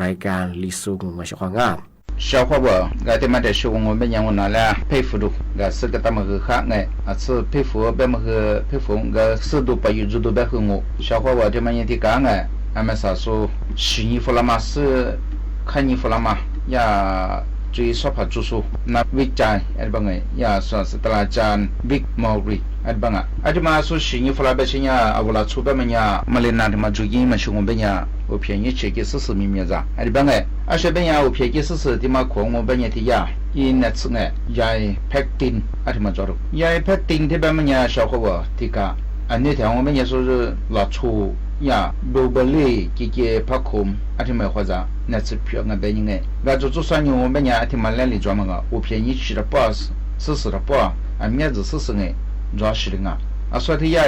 รายการลิซุงมาช่วยงาน
小伙伴，我他妈的说我们讲我拿来佩服的，我是个他们去看的，是佩服别么去佩服，我是都把有都别和我。小伙伴他们也提讲的，俺们啥说洗衣服了嘛是看衣服了嘛呀。最少怕住宿，那วิจัยอะไรบ้างไงยาส่วนสตราจารย์บิ๊กมอริอะไรบ้างอาจจะมาสู้สิ่งที่ฝรั่งเบชเนี่ยเอาเวลาชูแบบนี้มาเล่นน้ำที่มาจุยมาชงแบบนี้โอเพียงยี่เช็คกี่สิ่งมีเมียจ้าอะไรบ้างไงอาจจะเป็นยาโอเพียงกี่สิ่งที่มาของแบบนี้ที่ยาอินเนตส์ไงยาแพคตินอะไรมาจอดยาแพคตินที่แบบนี้ชาวเขาว่าที่กาอันนี้ที่เขาแบบนี้说是老粗呀罗伯利几个พักคุมอะไรมาว่าจ้า那次票我别人哎，我就算你我们家听嘛来里专门个，我便宜吃了不，40了不，面子40哎，主要是的所以呀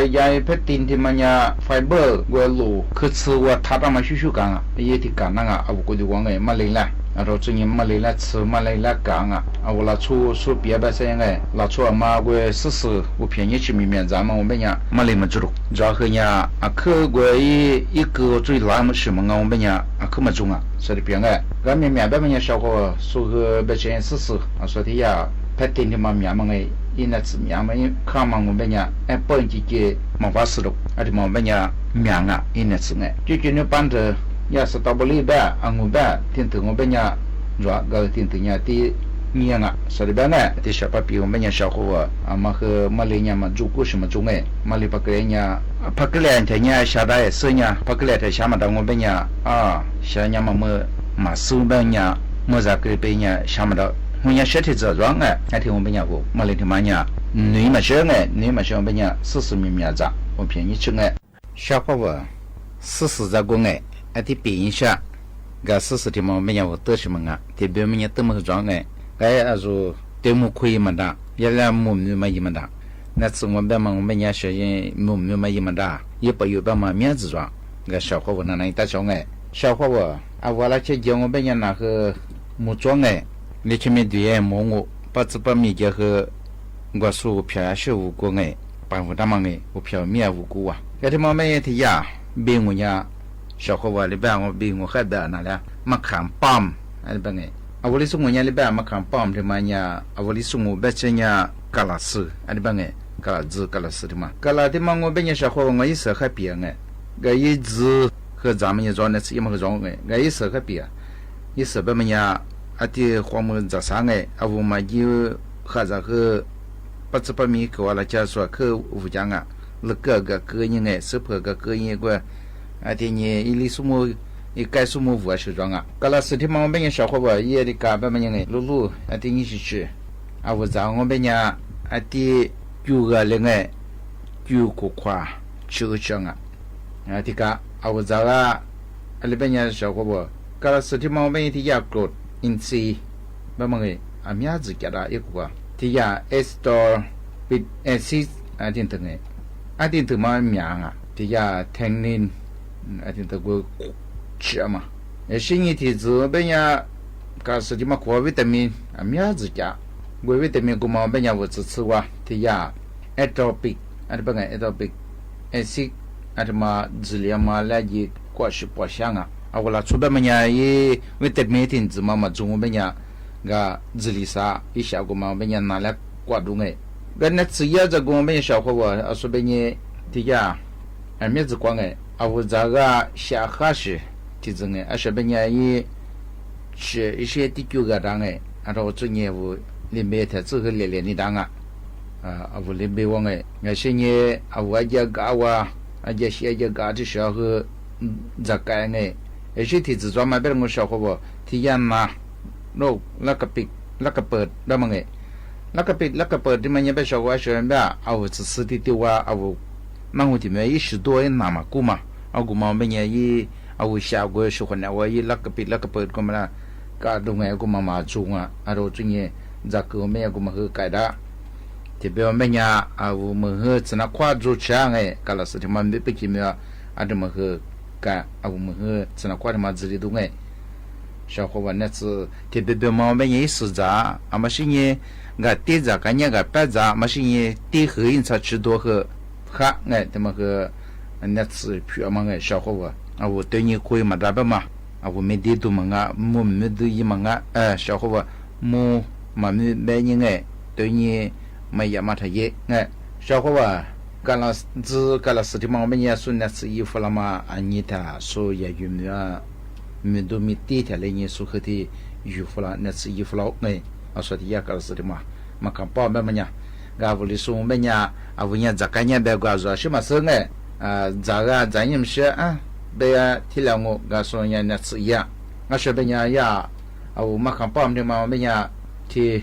拍电梯嘛呀，fiber 我路去吃我他爸妈修干也挺干我估计我哎没来了。然后最近没来了吃，没来了干我拿出别的些拿出嘛我40，我便宜吃面咱们我们家没来么子了，然后呀去我一个最难么什么我们家去么中所以别我面面别么家小伙说个别钱40所以呀拍电梯嘛面么因那次面么看嘛我们家本几个没法使了，就我们家面因那次就那班子。ya stabili ba angu ba tin tu ngobe nya jwa ga tin tu nya ti nia nga so de ba na ti sha pa pi ngobe nya sha ko ama he mali nya ma ju ku shi ma ju nge mali pa kre nya pa kle nya nya sha da e se nya pa kle ta sha ma da ngobe nya sha nya ma ma su ba nya mo za kre pe nya sha ma da hu nya sha ti za jwa nga a ti ngobe nya ko mali ti ma nya ni ma she nge ni ma she ngobe nya 40米米za我便宜吃nge sha ko wa 40za go nge a ti pi in sha ga 40ti mo me nya wo te shi ma nga ti be me nya te mo zwa nge ga a zo te mo kui ma da ya la mo mi ma yi ma da na tsu mo be ma me nya sha yin mo mi ma yi ma da ye pa yu ba ma mia zi zwa ga sha ko wo na na ta chao nge sha ko wo a wa la che je ngo be nya na he mo zwa nge ni che me du ye mo ngo pa tsu pa mi ge he gwa su pya shi wu go nge pa wu da ma nge wu pya mi a wu gu wa ga ti mo me ye ti ya be ngo nya小伙伴里边我比我还别那了，没看棒，哎不哎，我里送我家里边没看棒的嘛呀，我里送我别这呀嘎拉斯，哎不哎，嘎拉子嘎拉斯的嘛，嘎拉的嘛我别人小伙我一时还别哎，个一直和咱们一装那次也没和装哎，个一时还别，一时别么呀，的黄木咋啥哎，我嘛有和这个800米给我来介绍去吴家那个个人哎，是破个人个。的你一里什么一改什么物是装格拉斯的嘛我们小伙伴也的干别么样露露的你是去我在我们家的九个人9个块9张的个我在里边小伙伴格拉斯的嘛我们的亚国因此 ba mangai amya zikara ikwa tiya estor bit esis adin tenge adin tu ma myanga tiya tannin adin tu go chama shingi ti zu benya ka su di ma ko vitamin amya zikya go vitamin go ma benya wo tsu wa tiya atopic adba ngai atopic acid adma ziliama la ji kwa shi po shanga awala chuba manya yi vitamin tin zuma ma zungu benya ga zilisa isha go ma benya na la kwa dungai ga na tsiya za go benya sha ko wa asu benye tiya amya zu kwa ngai awu za ga sha khashi ti zungai asha benya yi shi ishe ti kyu ga dangai aro zunye wu limbe ta zu he le le ni danga awu limbe wa ngai ga shinye awu aja ga wa aja shi aja ga ti sha he za ka ngai shi ti zu zwa ma be ngo sha ko wa ti yan ma no แล้วก็ปิดแล้วก็เปิดได้มั้งไงแล้วก็ปิดแล้วก็เปิดที่มันยังไปชาวว่าชาวบ้านเอาสื่อที่ว่าเอามันหุ่นที่มันยี่สิบตัวน้ำมากูมาเอากูมาเป็นยังยี่เอาชาวกูชวนเอายี่แล้วก็ปิดแล้วก็เปิดก็มาละก็ดูไงกูมาจุงอ่ะเอาจุงเนี่ยจากกูไม่กูมาคือไก่ดาที่เป็นเป็นยังเอามือสนับคว้าจุดช่างไงก็แล้วสิ่งที่มันไม่เป็นจริงอ่ะเอาดูมาคือก็เอามือสนับคว้าที่มาจิริดูไง小伙伴那次特别别毛病也是咋，啊么是呢，个地咋个呢个白咋，么是呢地黑因才吃多喝，哈哎，他们个那次票嘛个小伙伴，啊我对你可以嘛，咋办嘛？啊我没地图嘛啊，我没得意嘛啊，小伙伴，我嘛没买你哎，对你没也嘛他也哎，小伙伴。干了事情嘛，我们也说那次衣服了嘛，啊你他说也有没有？没都没地铁来你说和的衣服了，那是衣服了哎，啊说的也搞是的嘛，嘛看包么么呀，俺屋里说么呀，啊屋里咋个呢？别个说什么事哎，咋个咱也是啊，别呀体谅我，俺说人那是一样，俺说别呀呀，啊我嘛看包么嘛么呀，ที่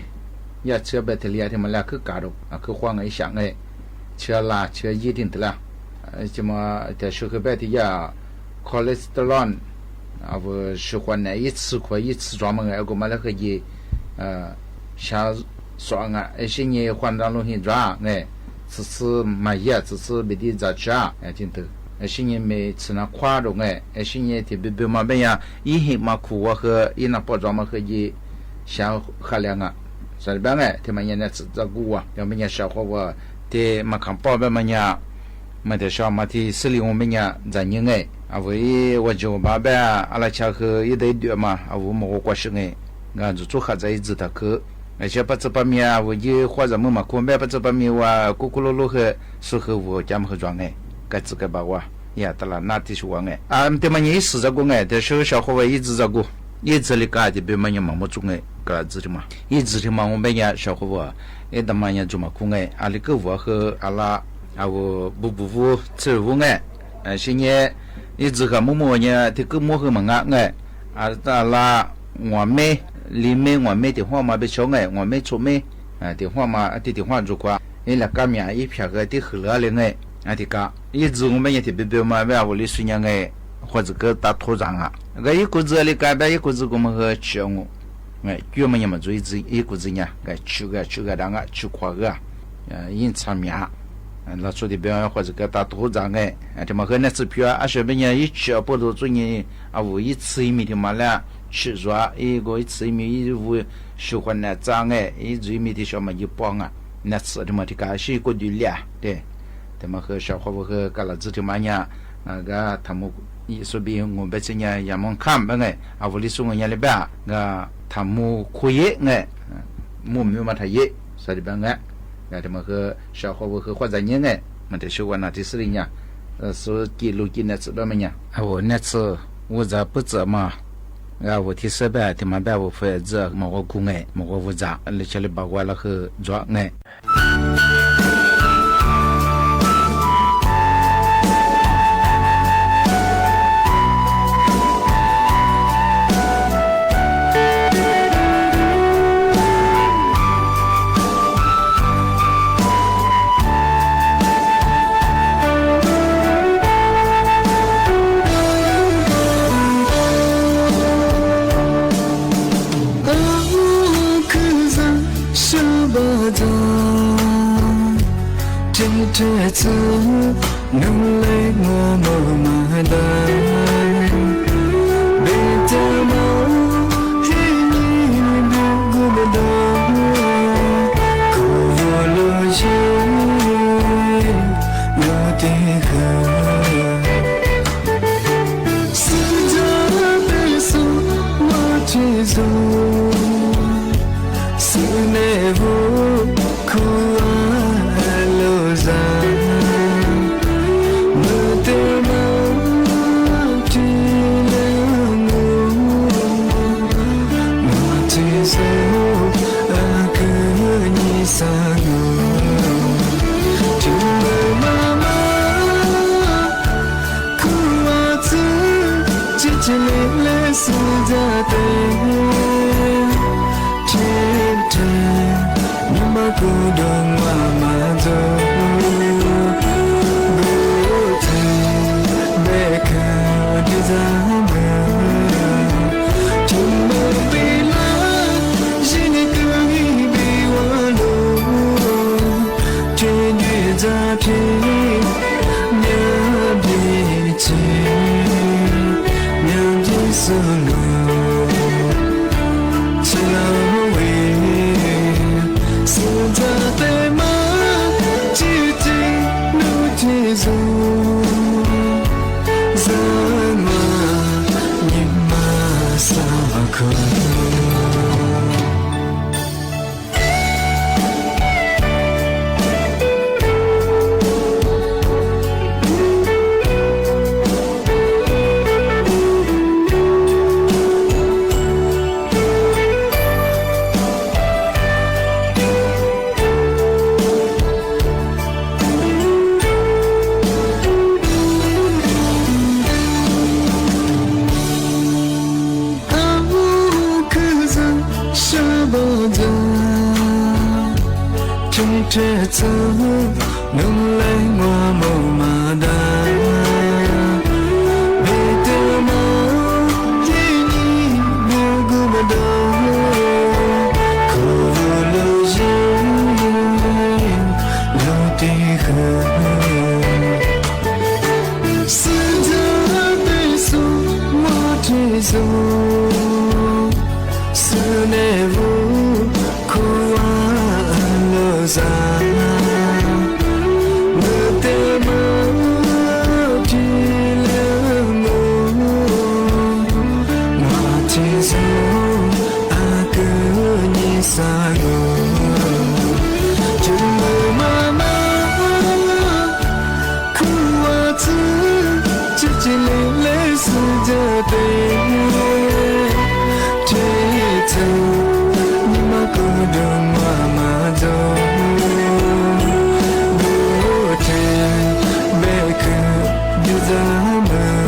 呀车别体谅ที่มันแล้วคือการอ่ะคือควางไอ้想哎，车啦车一定的啦，什么在说个别的呀，cholesterol。啊不是欢呢一次可一次专门个嘛那个也下爽啊而且呢换当东西抓哎只是买呀只是没得咋吃啊真的而且呢没吃那夸动哎而且呢特别嘛别呀一黑嘛苦我和一那包装嘛和也下喝凉啊所以边哎他们现在吃这个啊要么呢小伙我的嘛看包别嘛呢嘛的上嘛的市里我们呢咱人哎啊为我就爸爸阿拉家和一对对嘛啊我们我过生哎俺就做哈在一直的去而且把这把面啊我也或者么嘛可买把这把面哇咕咕噜噜和适合我家们和装哎该自个把我呀得了那的是我哎啊对嘛你是这个哎但是小伙我一直这个一直里干的别嘛你忙么做哎个子的嘛一直的嘛我们呀小伙我一的嘛呀做嘛苦哎阿里个我和阿拉啊我不吃我哎现在一直个么么呢这个么和么哎啊达拉我们里面我们的话嘛别小哎我们出门啊的话嘛的话就quoi因那个面一片个的喝了嘞哎啊的个一直我们也特别嘛别屋里孙伢哎或者个大土壤啊个一股子里干呗一股子我们和吃我哎专门也么做一股子呢个吃个当个吃块个因吃面那说的别或者个大土壤哎这么和那次票啊是别人一吃不都做呢啊我一次一米的嘛了吃说一个一次一米一五喜欢那脏哎一次一米的小嘛一帮啊那次的嘛这个是一个对了对这么和小伙和个了子的嘛呀那个他们一说别我们这呢也蛮看吧哎啊我里说我伢里边个他们可以哎我没嘛他也说的边哎这么和小伙和或者人哎嘛的说那的是的呢说记录进那次了嘛呀啊我那次我这不怎么啊我提示呗他们呗我会这么我公哎么我负责而且里把我了和做哎
trẻ thơ nâng lấy ngô mơ mà đai bên ta máu khi nhìn được gương bên đó cô vừa lôi chơi nhớ tiếng khơi xin cho bên sông mà chỉ rồi sự nề vô cô cô đơn mà rồi bố thầy bé cả đi ra mơ trong mơ vì lá chỉ nên cứ nghĩ vì quá lâu trên duyên ra thế nhớ đi chỉ nhớ đi sương trẻ thơ nâng lấy ngô màu mà đá về từ máu khi nhìn được gương bên đó cô vừa lời dối lâu tiếng khơi xin ra bên sông mà thế rồi sự nề vô cô ra mơ tê mơ chỉ lỡ ngô mà chỉ dấu cứ nhìn xa ngô chừng mơ mà khu hoa thứ chỉ lấy sự giờ tình thế thâu nhưng mà cô đơn mà rồi Hãy subscribe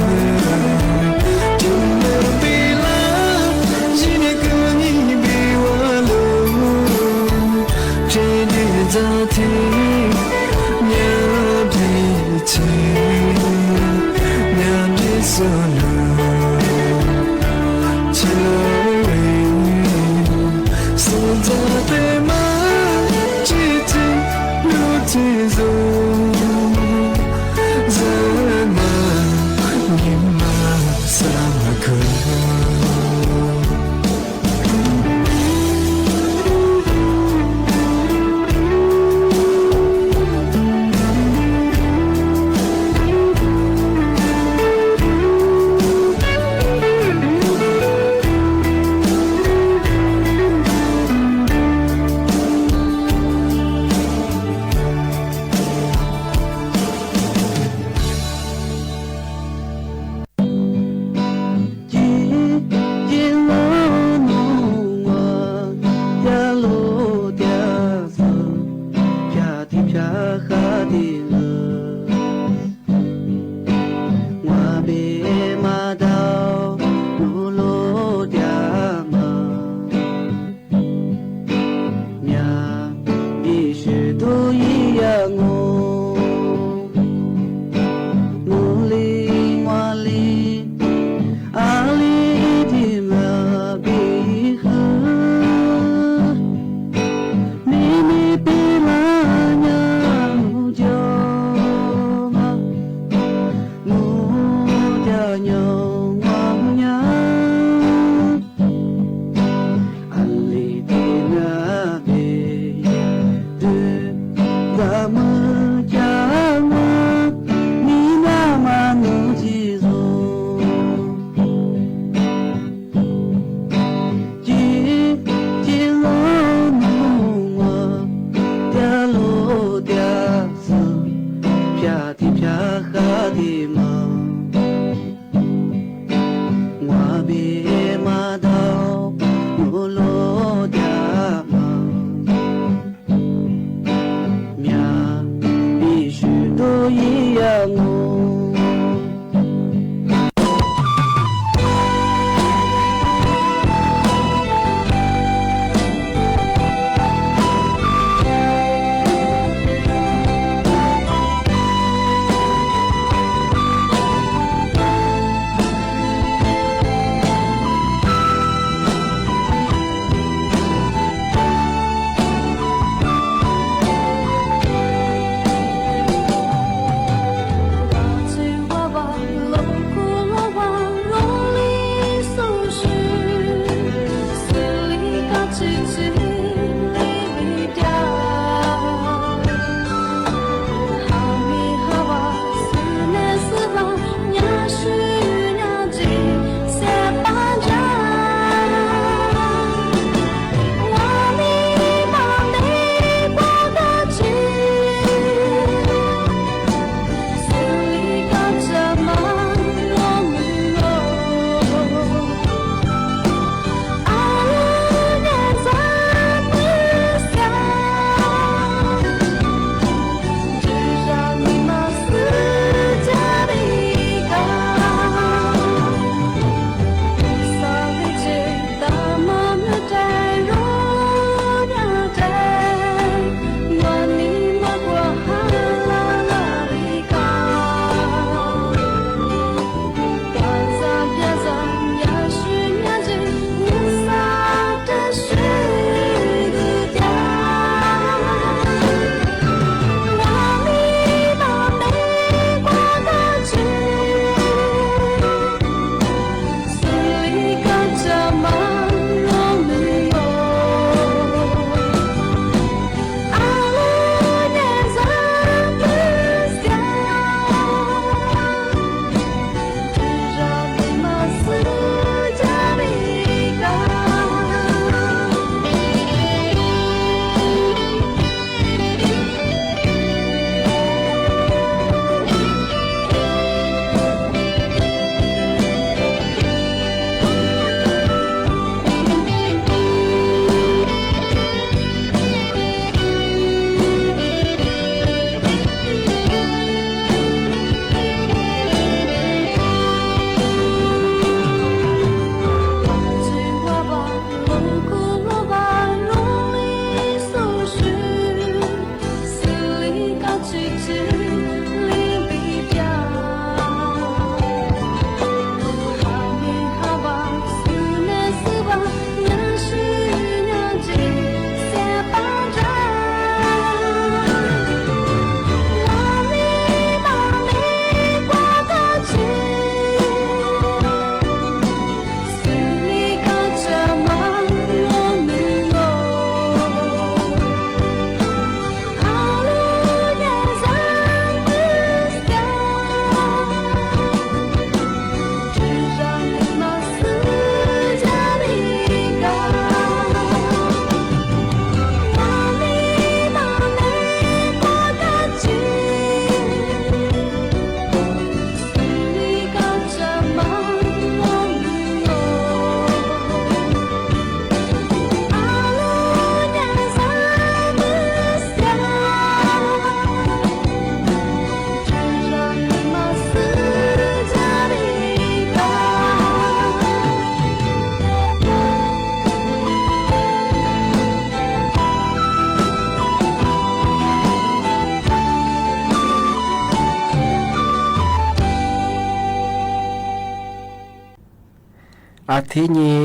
อาทิตย์นี้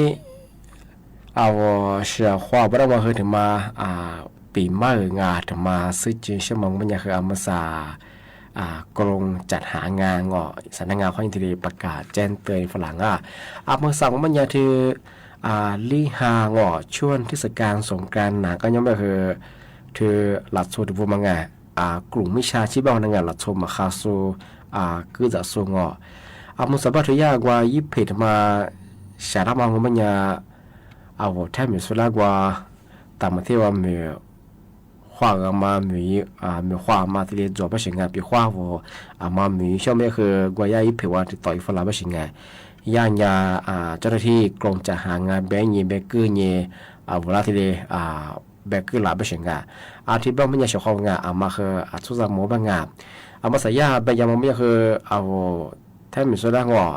เอาเสียความว่าเราเคยถึงมาปีใหม่งานถึงมาซื้อจีนชั่วโมงมันยังคืออามาซากรงจัดหางานเงาะสำนักงานข้อยินดีประกาศแจ้งเตือนฝรั่งอามาซามันยังคือลีฮาเงาะช่วงเทศกาลสงกรานต์ก็ยังไม่คือหลัดโซดิบูมังไงกลุ่มวิชาชีพบ้านงานหลัดโซมาคาโซคือจะโซเงาะมุสบัตยากว่ายิบเพดมาสารมังมันยังเอาแทบไม่สุดละกว่าตามที่ว่ามี画个嘛米米画嘛这里做不行啊，比画我嘛米上面คือว่าย่าอีผิวว่าต่อยฝรั่ง不行啊，ย่างยาเจ้าหน้าที่กรมจะหางานแบงยีแบกเกอร์ยีเวลาที่แบกเกอร์หลับ不行啊，ที่บ้านมันยังชอบงานมาคือทุกอย่างหมู่บ้านงานมาใส่ยาแบงยามันคือแทบไม่สุดละงอ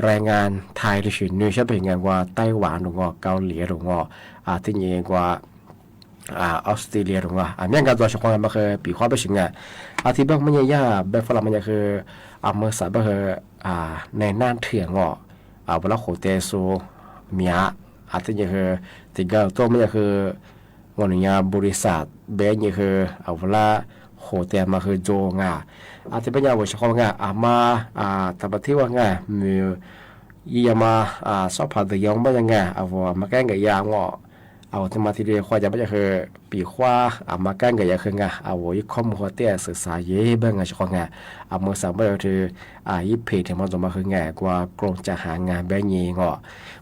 แรงงานไทยหรือชุนนี่ใช่เป็นงานว่าไต้หวันหรืองอเกาหลีหรืองอที่นี่กว่าออสเตรเลียหรือว่าเมียนการตัวชาวมันคือปีความเป็นสิ่งที่บ้างมันยากแบบฝรั่งมันคือเมื่อสัตว์คือในน่านเถื่อนเวลาโคเตสูเมียที่นี่คือที่ก็ตัวมันคือวันนี้บริษัทเบนนี่คือเวลาโคเตมาคือโจงที่เป็นอย่างว่าชาวมาแต่ประเทศว่ามียี่มาสอบผ่านตัวยังไม่ยังมาแก้ไขยางที่มาที่เรียกว่าจะไม่ใช่คือปีขว้ามาแก้ไขยาคือยิ่งข้อมูลเตี้ยศึกษาเยอะบ้างชาวเมื่อสามปีคือยิ่งเพจที่มันจะมาคือกว่ากรมจะหางานแบบนี้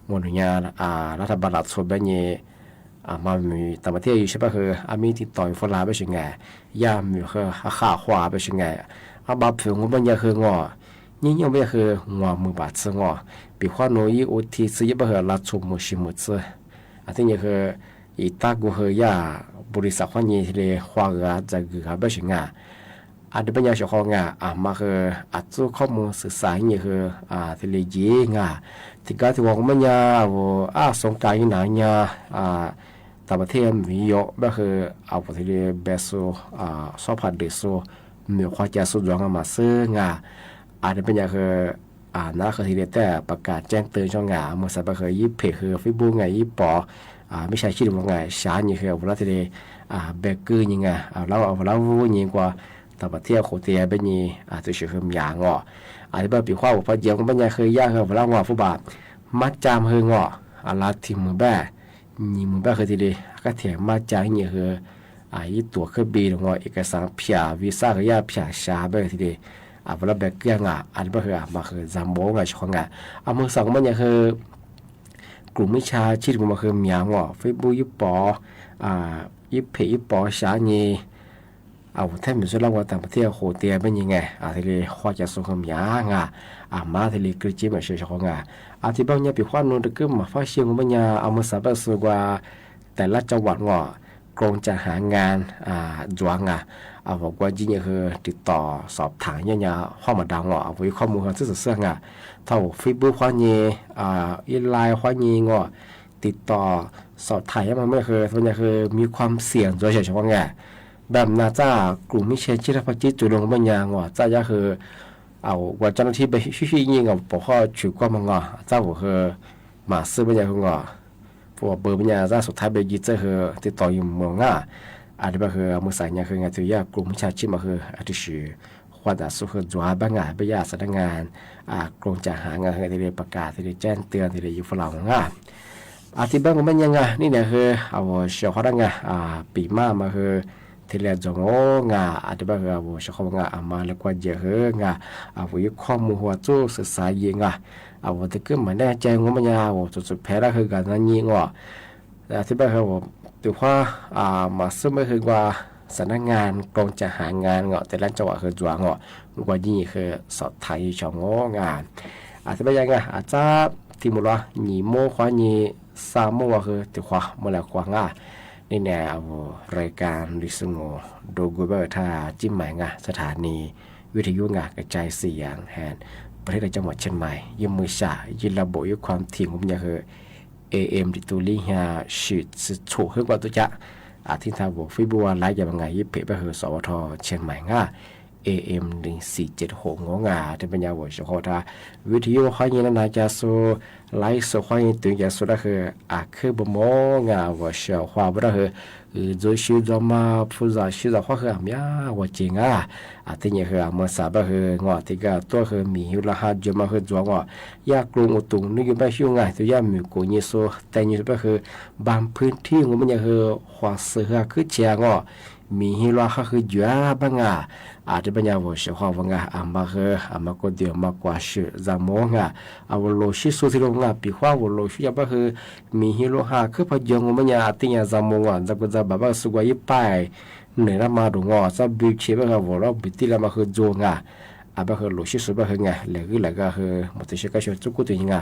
มนุษย์รัฐบาลหลักส่วนแบบนี้มามีแต่ประเทศอยู่ใช่ปะคือมีติดต่อฝรั่งไปใช่ไงย่ามีคือข่าวขวาไปใช่ไงบาผิวมันยังคือยิ่งยังไม่คือมือบาดซื้อปีขว้าโน้ยอุทิศยิ่งไปคือรัฐชมมือชิมุซื้อที่นี่คืออีตากูเฮียบริษัทคนนี้ที่เรียกว่าจะเกิดแบบสิ่งเดี๋ยวเป็นอย่างเช่นของมาคือจู่ข้อมูลศึกษาอย่างคือที่เรียกยี่ที่การที่ว่ามันว่าสงการอย่างนี้แต่ประเทศมีเยอะแบบคือประเทศเบสูสอบผ่านเดสูมีความจะสุดยอดมาซื้อเดี๋ยวเป็นอย่างคือน่าคือที่เรียกแต่ประกาศแจ้งเตือนช่องเมื่อสัปดาห์คือยิบเพจคือฟิบูยิบปอไม่ใช่ชื่อว่าช้านี่คือเวลาที่เบเกอร์ยังเรารู้ยิ่งกว่าแต่ประเทศโคเตียเป็นยี่จะชื่อคือหยางที่แบบปีข้าวพอเยี่ยมก็เป็นยังคือยากคือเวลาผู้บาดมัดจามคืลาทีมือแบ่ยี่มือแบ่คือที่เรียกก็เถียงมัดจามนี่คือยี่ตัวเครื่องบินเอกสารเพียวีซ่าก็ยากเพียช้าแบบที่เรียกเวลาแบกเกลืออันนี้ก็คือมาคือจำโบช่องมือสองมันยังคือกลุ่มวิชาชีพมันคือมีเฟซบุ๊กยิบปอยิบเพจยิบปอช้านี่แทบไม่ใช่เรื่องว่าต่างประเทศโคเตียเป็นยังไงที่เรียกว่าจะส่งคำยางมาที่เรียกกรีจิมาเชื่อช่องที่บางอย่างปีขว้านู้นก็มาฟ้าเชียงมันยังมือสามแบบสุกว่าแต่ละจังหวัดกรงจะหางานจวงบอกว่าจริงๆคือติดต่อสอบถามเนี่ยข้อมูลดังวิข้อมูลการสื่อสารเท่าเฟซบุ๊กข้อนี้อีไลน์ข้อนี้ติดต่อสอบถามมันไม่คือส่วนใหญ่คือมีความเสี่ยงโดยเฉพาะแบบน่าจะกลุ่มมิเชชิรพัจิตจุลงบางอย่างจะยากคือว่าเจ้าหน้าที่ไปชี้ยิงบอกข้อฉุกว่ามันเจ้าหัวคือมาซื้อบางอย่างคือพวกเบอร์บางอย่างจะสุดท้ายไปยึดจะคือติดต่ออยู่เมืองอันนี้ก็คือมือสายเนี่ยคืองานที่ยากกลุ่มวิชาชีพมาคืออาทิตย์ชื่อความด่าสุขจัวบ้างไปยาสำนักงานกรงจะหางานที่เรียประกาศที่เรียแจ้งเตือนที่เรียอยู่ฝรั่งอาทิตย์บ้างมันยังนี่เนี่ยคือเชี่ยวเขาดังปีมาคือที่เรียจงอาทิตย์บ้างคือเชี่ยวเขามาแล้วก็เยอะวิข้อมูลหัวจู้ศึกษาเองที่ก็เหมือนได้แจ้งว่ามันสุดแพ้ได้คือการนั้นยิงอาทิตย์บ้างคือถือว่ามาซึ่งไม่คือว่าสำนักงานกรงจะหางานแต่ละจังหวัดคือจัวว่านี่คือสอบไทยชาวงานที่เป็นยังไงอาจจะที่มุลว่าหนีโม่ควานี่สามโม่คือถือว่าเมื่อไรกว่นี่แนวรายการดิสโงโดกูเบอร์ท่าจิ้มหมายสถานีวิทยุกระจายเสียงแห่งประเทศจังหวัดเชียงใหม่ยืมมือฉายืนระบบยุความถี่ของมันคือAM ดิตูลี่ฮาชิดสุดถูกขึ้นกว่าตัวจะที่ทางบอกฟิบัวไลฟ์อย่างไงยิบเพไปคือสวทเชียงใหม่AM 1476ที่เป็นยาวเฉพาะท่าวิทยุข้อนี้นั้นจะสู้ ไล่สุขวันตัวอย่างสุดคือคือบมองว่าเสียความบ่ได้คือจะชื่อจะมาพูดจะชื่อจะว่าคือมีว่าจริงที่นี่คือมันสาบคืองอที่ก็ตัวคือมีอยู่ละหาจะมาคือจวงอยากกลุ่มตุงนี่ก็ไม่ช่วยง่ายตัวอย่างมีกูนี่สู้แต่นี่ก็คือบางพื้นที่มันยังคือหัวเสือคือเชียงมีฮิลาคือจัวบังอาจจะเป็นยาวเสียความว่ามาคือมาก็เดียวมากกว่าชื่อจามงเอาโลชิสุที่ลงปีขวาโลชิยาบคือมีฮิโลหาคือพยองมันยาติยาจามงจะก็จะแบบสุกายไปเหนือมาดูจะบิวเชื่อว่าเราบิดที่เรามาคือโจแบบคือโลชิสุแบบคือแล้วก็คือมันจะใช้ก็ช่วยจุกตัวยัง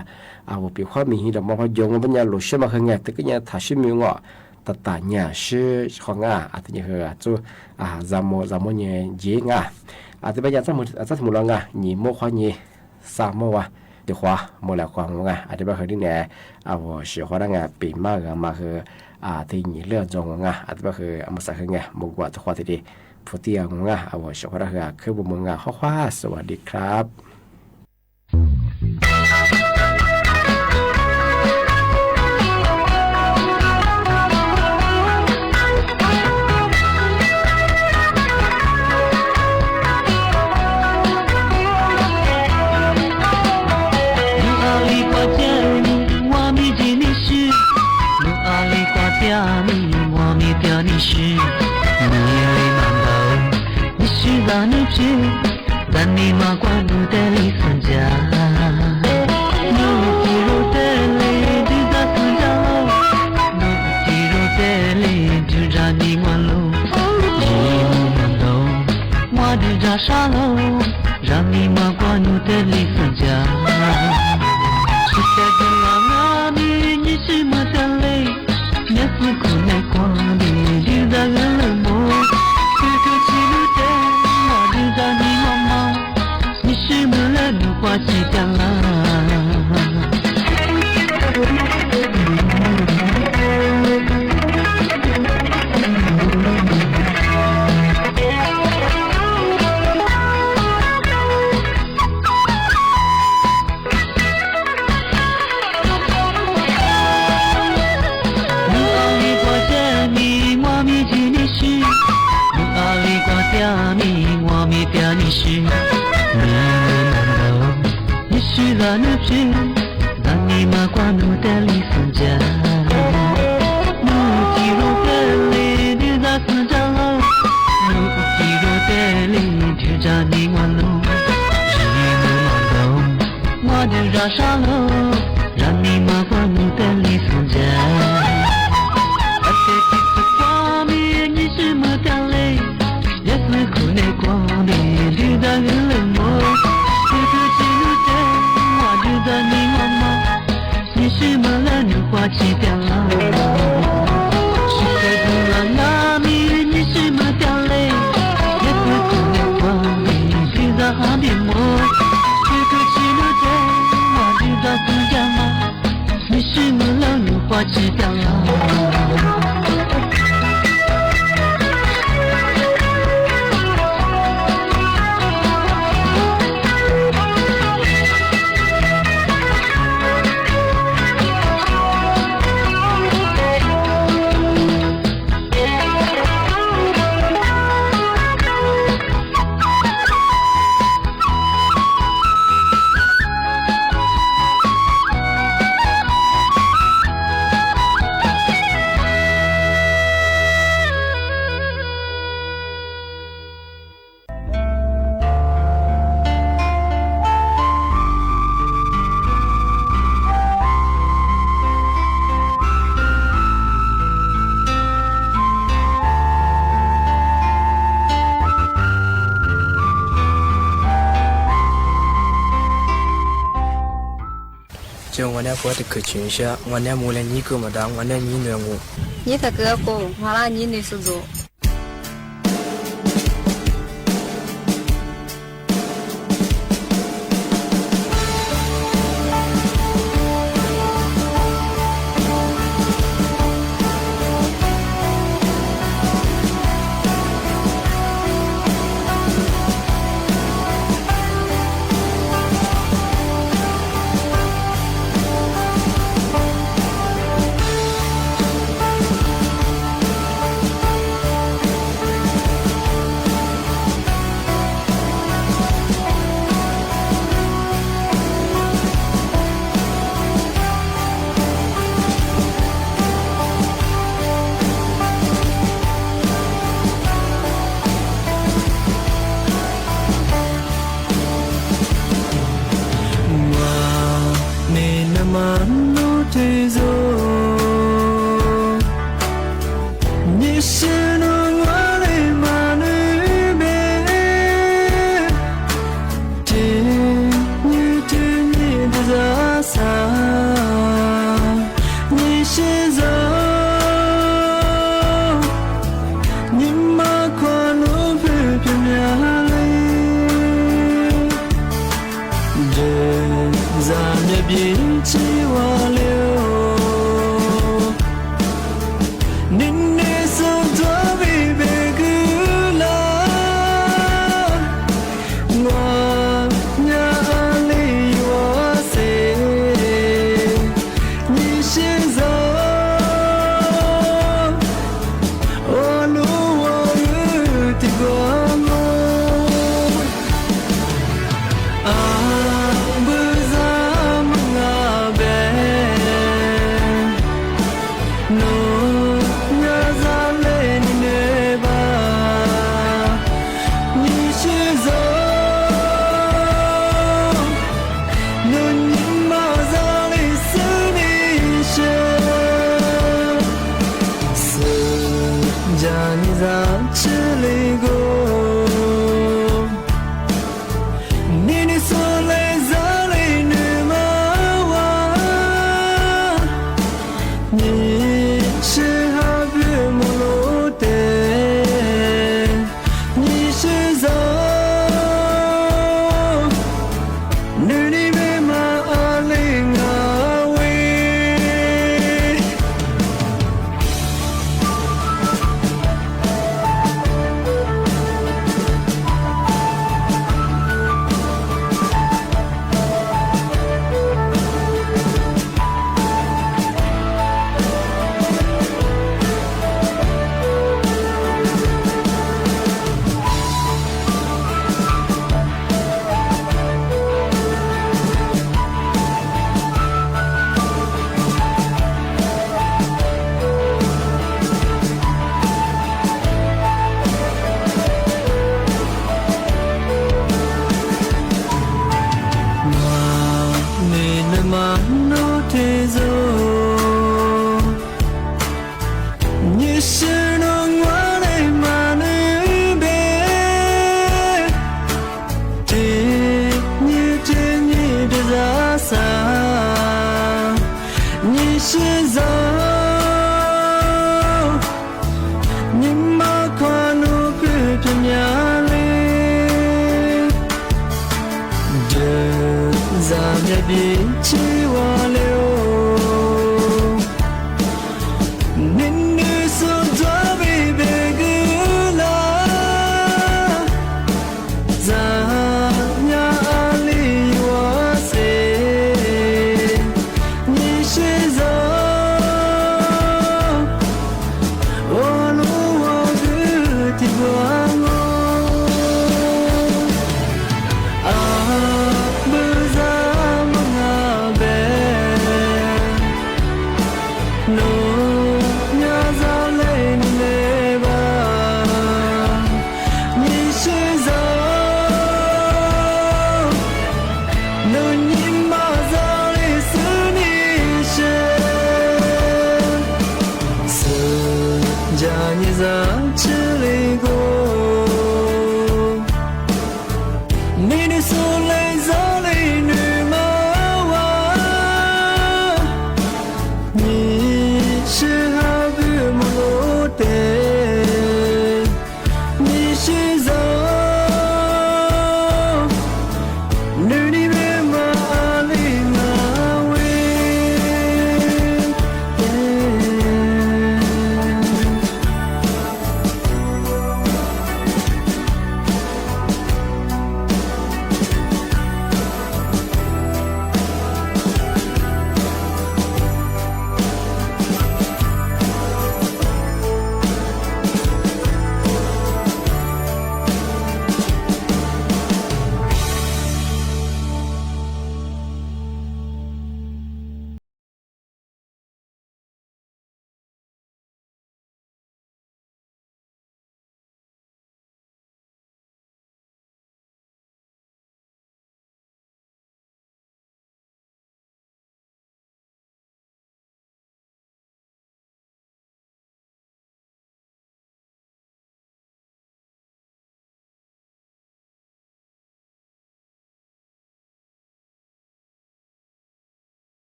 เอาปีขวามีฮิลามาพยองมันยาโลชิมาคือแต่ก็ยังถ้าชิมิงตาเนี่ยชื่อของอาจจะคือจู่จามเนี่ยเยงอาจจะเป็นอย่างสมมติเราหนีโมควานี่สามโมวะเดี๋ยวขวาโมแล้วความอาจจะเป็นคือที่ไหนเอาเสียขวาได้ปีมากมาคือที่หนีเรื่องจงอาจจะเป็นคือมาสักคือโมกว่าตัวขวาที่ดีพูดที่เอาเสียขวาได้คือบุญข้อขวาสวัสดีครับ
但你马关路的里分家，路地路的里就在分家路，路地路的里就在你关路，一路慢走，我就在沙路，让你马关路的里分家。是在这浪啊你你是么的累，也是苦难光的就在人冷漠，这个起路的我就在你妈妈。你是么了？你花几天了？你阿里瓜家米，我米几你是？你阿里瓜家米，我米家你是？是那女子，让你马关路的里分家，路地路的里就在分家路，路地路的里就在你关路，一路慢走，我就在沙路，让你马关路的里分家。而且其实光明你是么的累，也是苦难光明就在人冷漠。的你妈妈，你是么了？你花几天了？是在不浪啊米，你是么的累？也是苦难光明，就在海边摸。这个起路的，我就在分家嘛。你是么了？你花几天了？
我那过的可亲些，我那木来你哥么的，我那你暖我。
你的哥哥，完了你那是做。
是侬我的马女呗，今日天你的早上，你是走，你马跨路偏偏呀嘞，这咱也别起我了。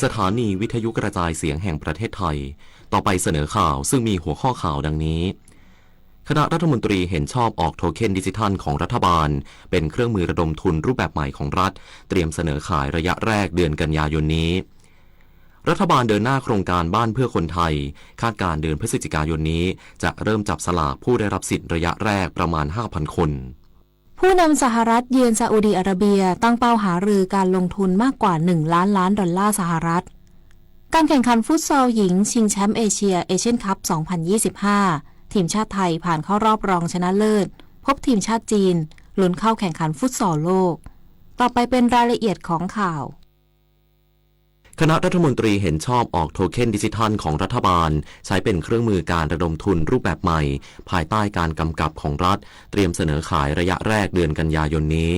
สถานีวิทยุกระจายเสียงแห่งประเทศไทยต่อไปเสนอข่าวซึ่งมีหัวข้อข่าวดังนี้คณะรัฐมนตรีเห็นชอบออกโทเค็นดิจิทัลของรัฐบาลเป็นเครื่องมือระดมทุนรูปแบบใหม่ของรัฐเตรียมเสนอขายระยะแรกเดือนกันยายนนี้รัฐบาลเดินหน้าโครงการบ้านเพื่อคนไทยคาดการเดือนพฤศจิกายนนี้จะเริ่มจับสลากผู้ได้รับสิทธิ์ระยะแรกประมาณ 5,000 คน
ผู้นำสหรัฐเยือนซาอุดีอาระเบียตั้งเป้าหารือการลงทุนมากกว่า1 ล้านล้านดอลลาร์สหรัฐการแข่งขันฟุตซอลหญิงชิงแชมป์เอเชียเอเชียนคัพ 2025 ทีมชาติไทยผ่านเข้ารอบรองชนะเลิศพบทีมชาติจีนลุ้นเข้าแข่งขันฟุตซอลโลกต่อไปเป็นรายละเอียดของข่าว
คณะรัฐมนตรีเห็นชอบออกโทเค็นดิจิทัลของรัฐบาลใช้เป็นเครื่องมือการระดมทุนรูปแบบใหม่ภายใต้การกำกับของรัฐเตรียมเสนอขายระยะแรกเดือนกันยายนนี้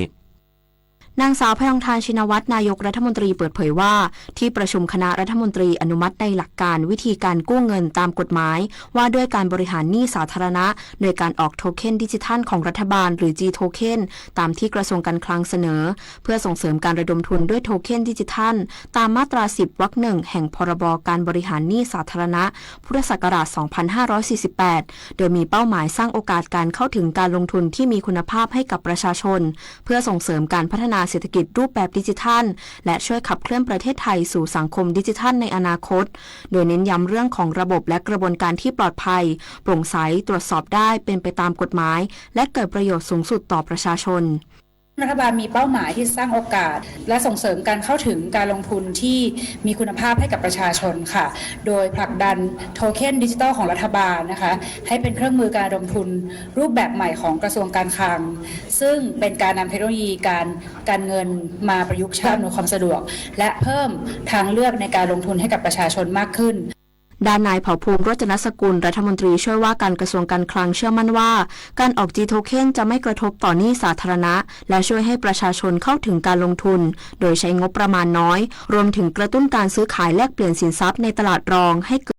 นางสาวพยองทานชินวัตรนายกรัฐมนตรีเปิดเผยว่าที่ประชุมคณะรัฐมนตรีอนุมัติในหลักการวิธีการกู้เงินตามกฎหมายว่าด้วยการบริหารหนี้สาธารณะโดยการออกโทเค็นดิจิทัลของรัฐบาลหรือ G โทเค็นตามที่กระทรวงการคลังเสนอเพื่อส่งเสริมการระดมทุนด้วยโทเค็นดิจิทัลตามมาตรา 10 วรรค 1 แห่งพรบการบริหารหนี้สาธารณะพุทธศักราช 2548 โดยมีเป้าหมายสร้างโอกาสการเข้าถึงการลงทุนที่มีคุณภาพให้กับประชาชนเพื่อส่งเสริมการพัฒนาเศรษฐกิจรูปแบบดิจิทัลและช่วยขับเคลื่อนประเทศไทยสู่สังคมดิจิทัลในอนาคตโดยเน้นย้ำเรื่องของระบบและกระบวนการที่ปลอดภัยโปร่งใสตรวจสอบได้เป็นไปตามกฎหมายและเกิดประโยชน์สูงสุดต่อประชาชน
รัฐบาลมีเป้าหมายที่สร้างโอกาสและส่งเสริมการเข้าถึงการลงทุนที่มีคุณภาพให้กับประชาชนค่ะโดยผลักดันโทเค็นดิจิทัลของรัฐบาลนะคะให้เป็นเครื่องมือการระดมทุนรูปแบบใหม่ของกระทรวงการคลังซึ่งเป็นการนำเทคโนโลยีการเงินมาประยุกต์ใช้อำนวยความสะดวกและเพิ่มทางเลือกในการลงทุนให้กับประชาชนมากขึ้น
ด้านนายเผ่าภูมิโรจนสกุลรัฐมนตรีช่วยว่าการกระทรวงการคลังเชื่อมั่นว่าการออก G โทเค็นจะไม่กระทบต่อหนี้สาธารณะและช่วยให้ประชาชนเข้าถึงการลงทุนโดยใช้งบประมาณน้อยรวมถึงกระตุ้นการซื้อขายแลกเปลี่ยนสินทรัพย์ในตลาดรองให้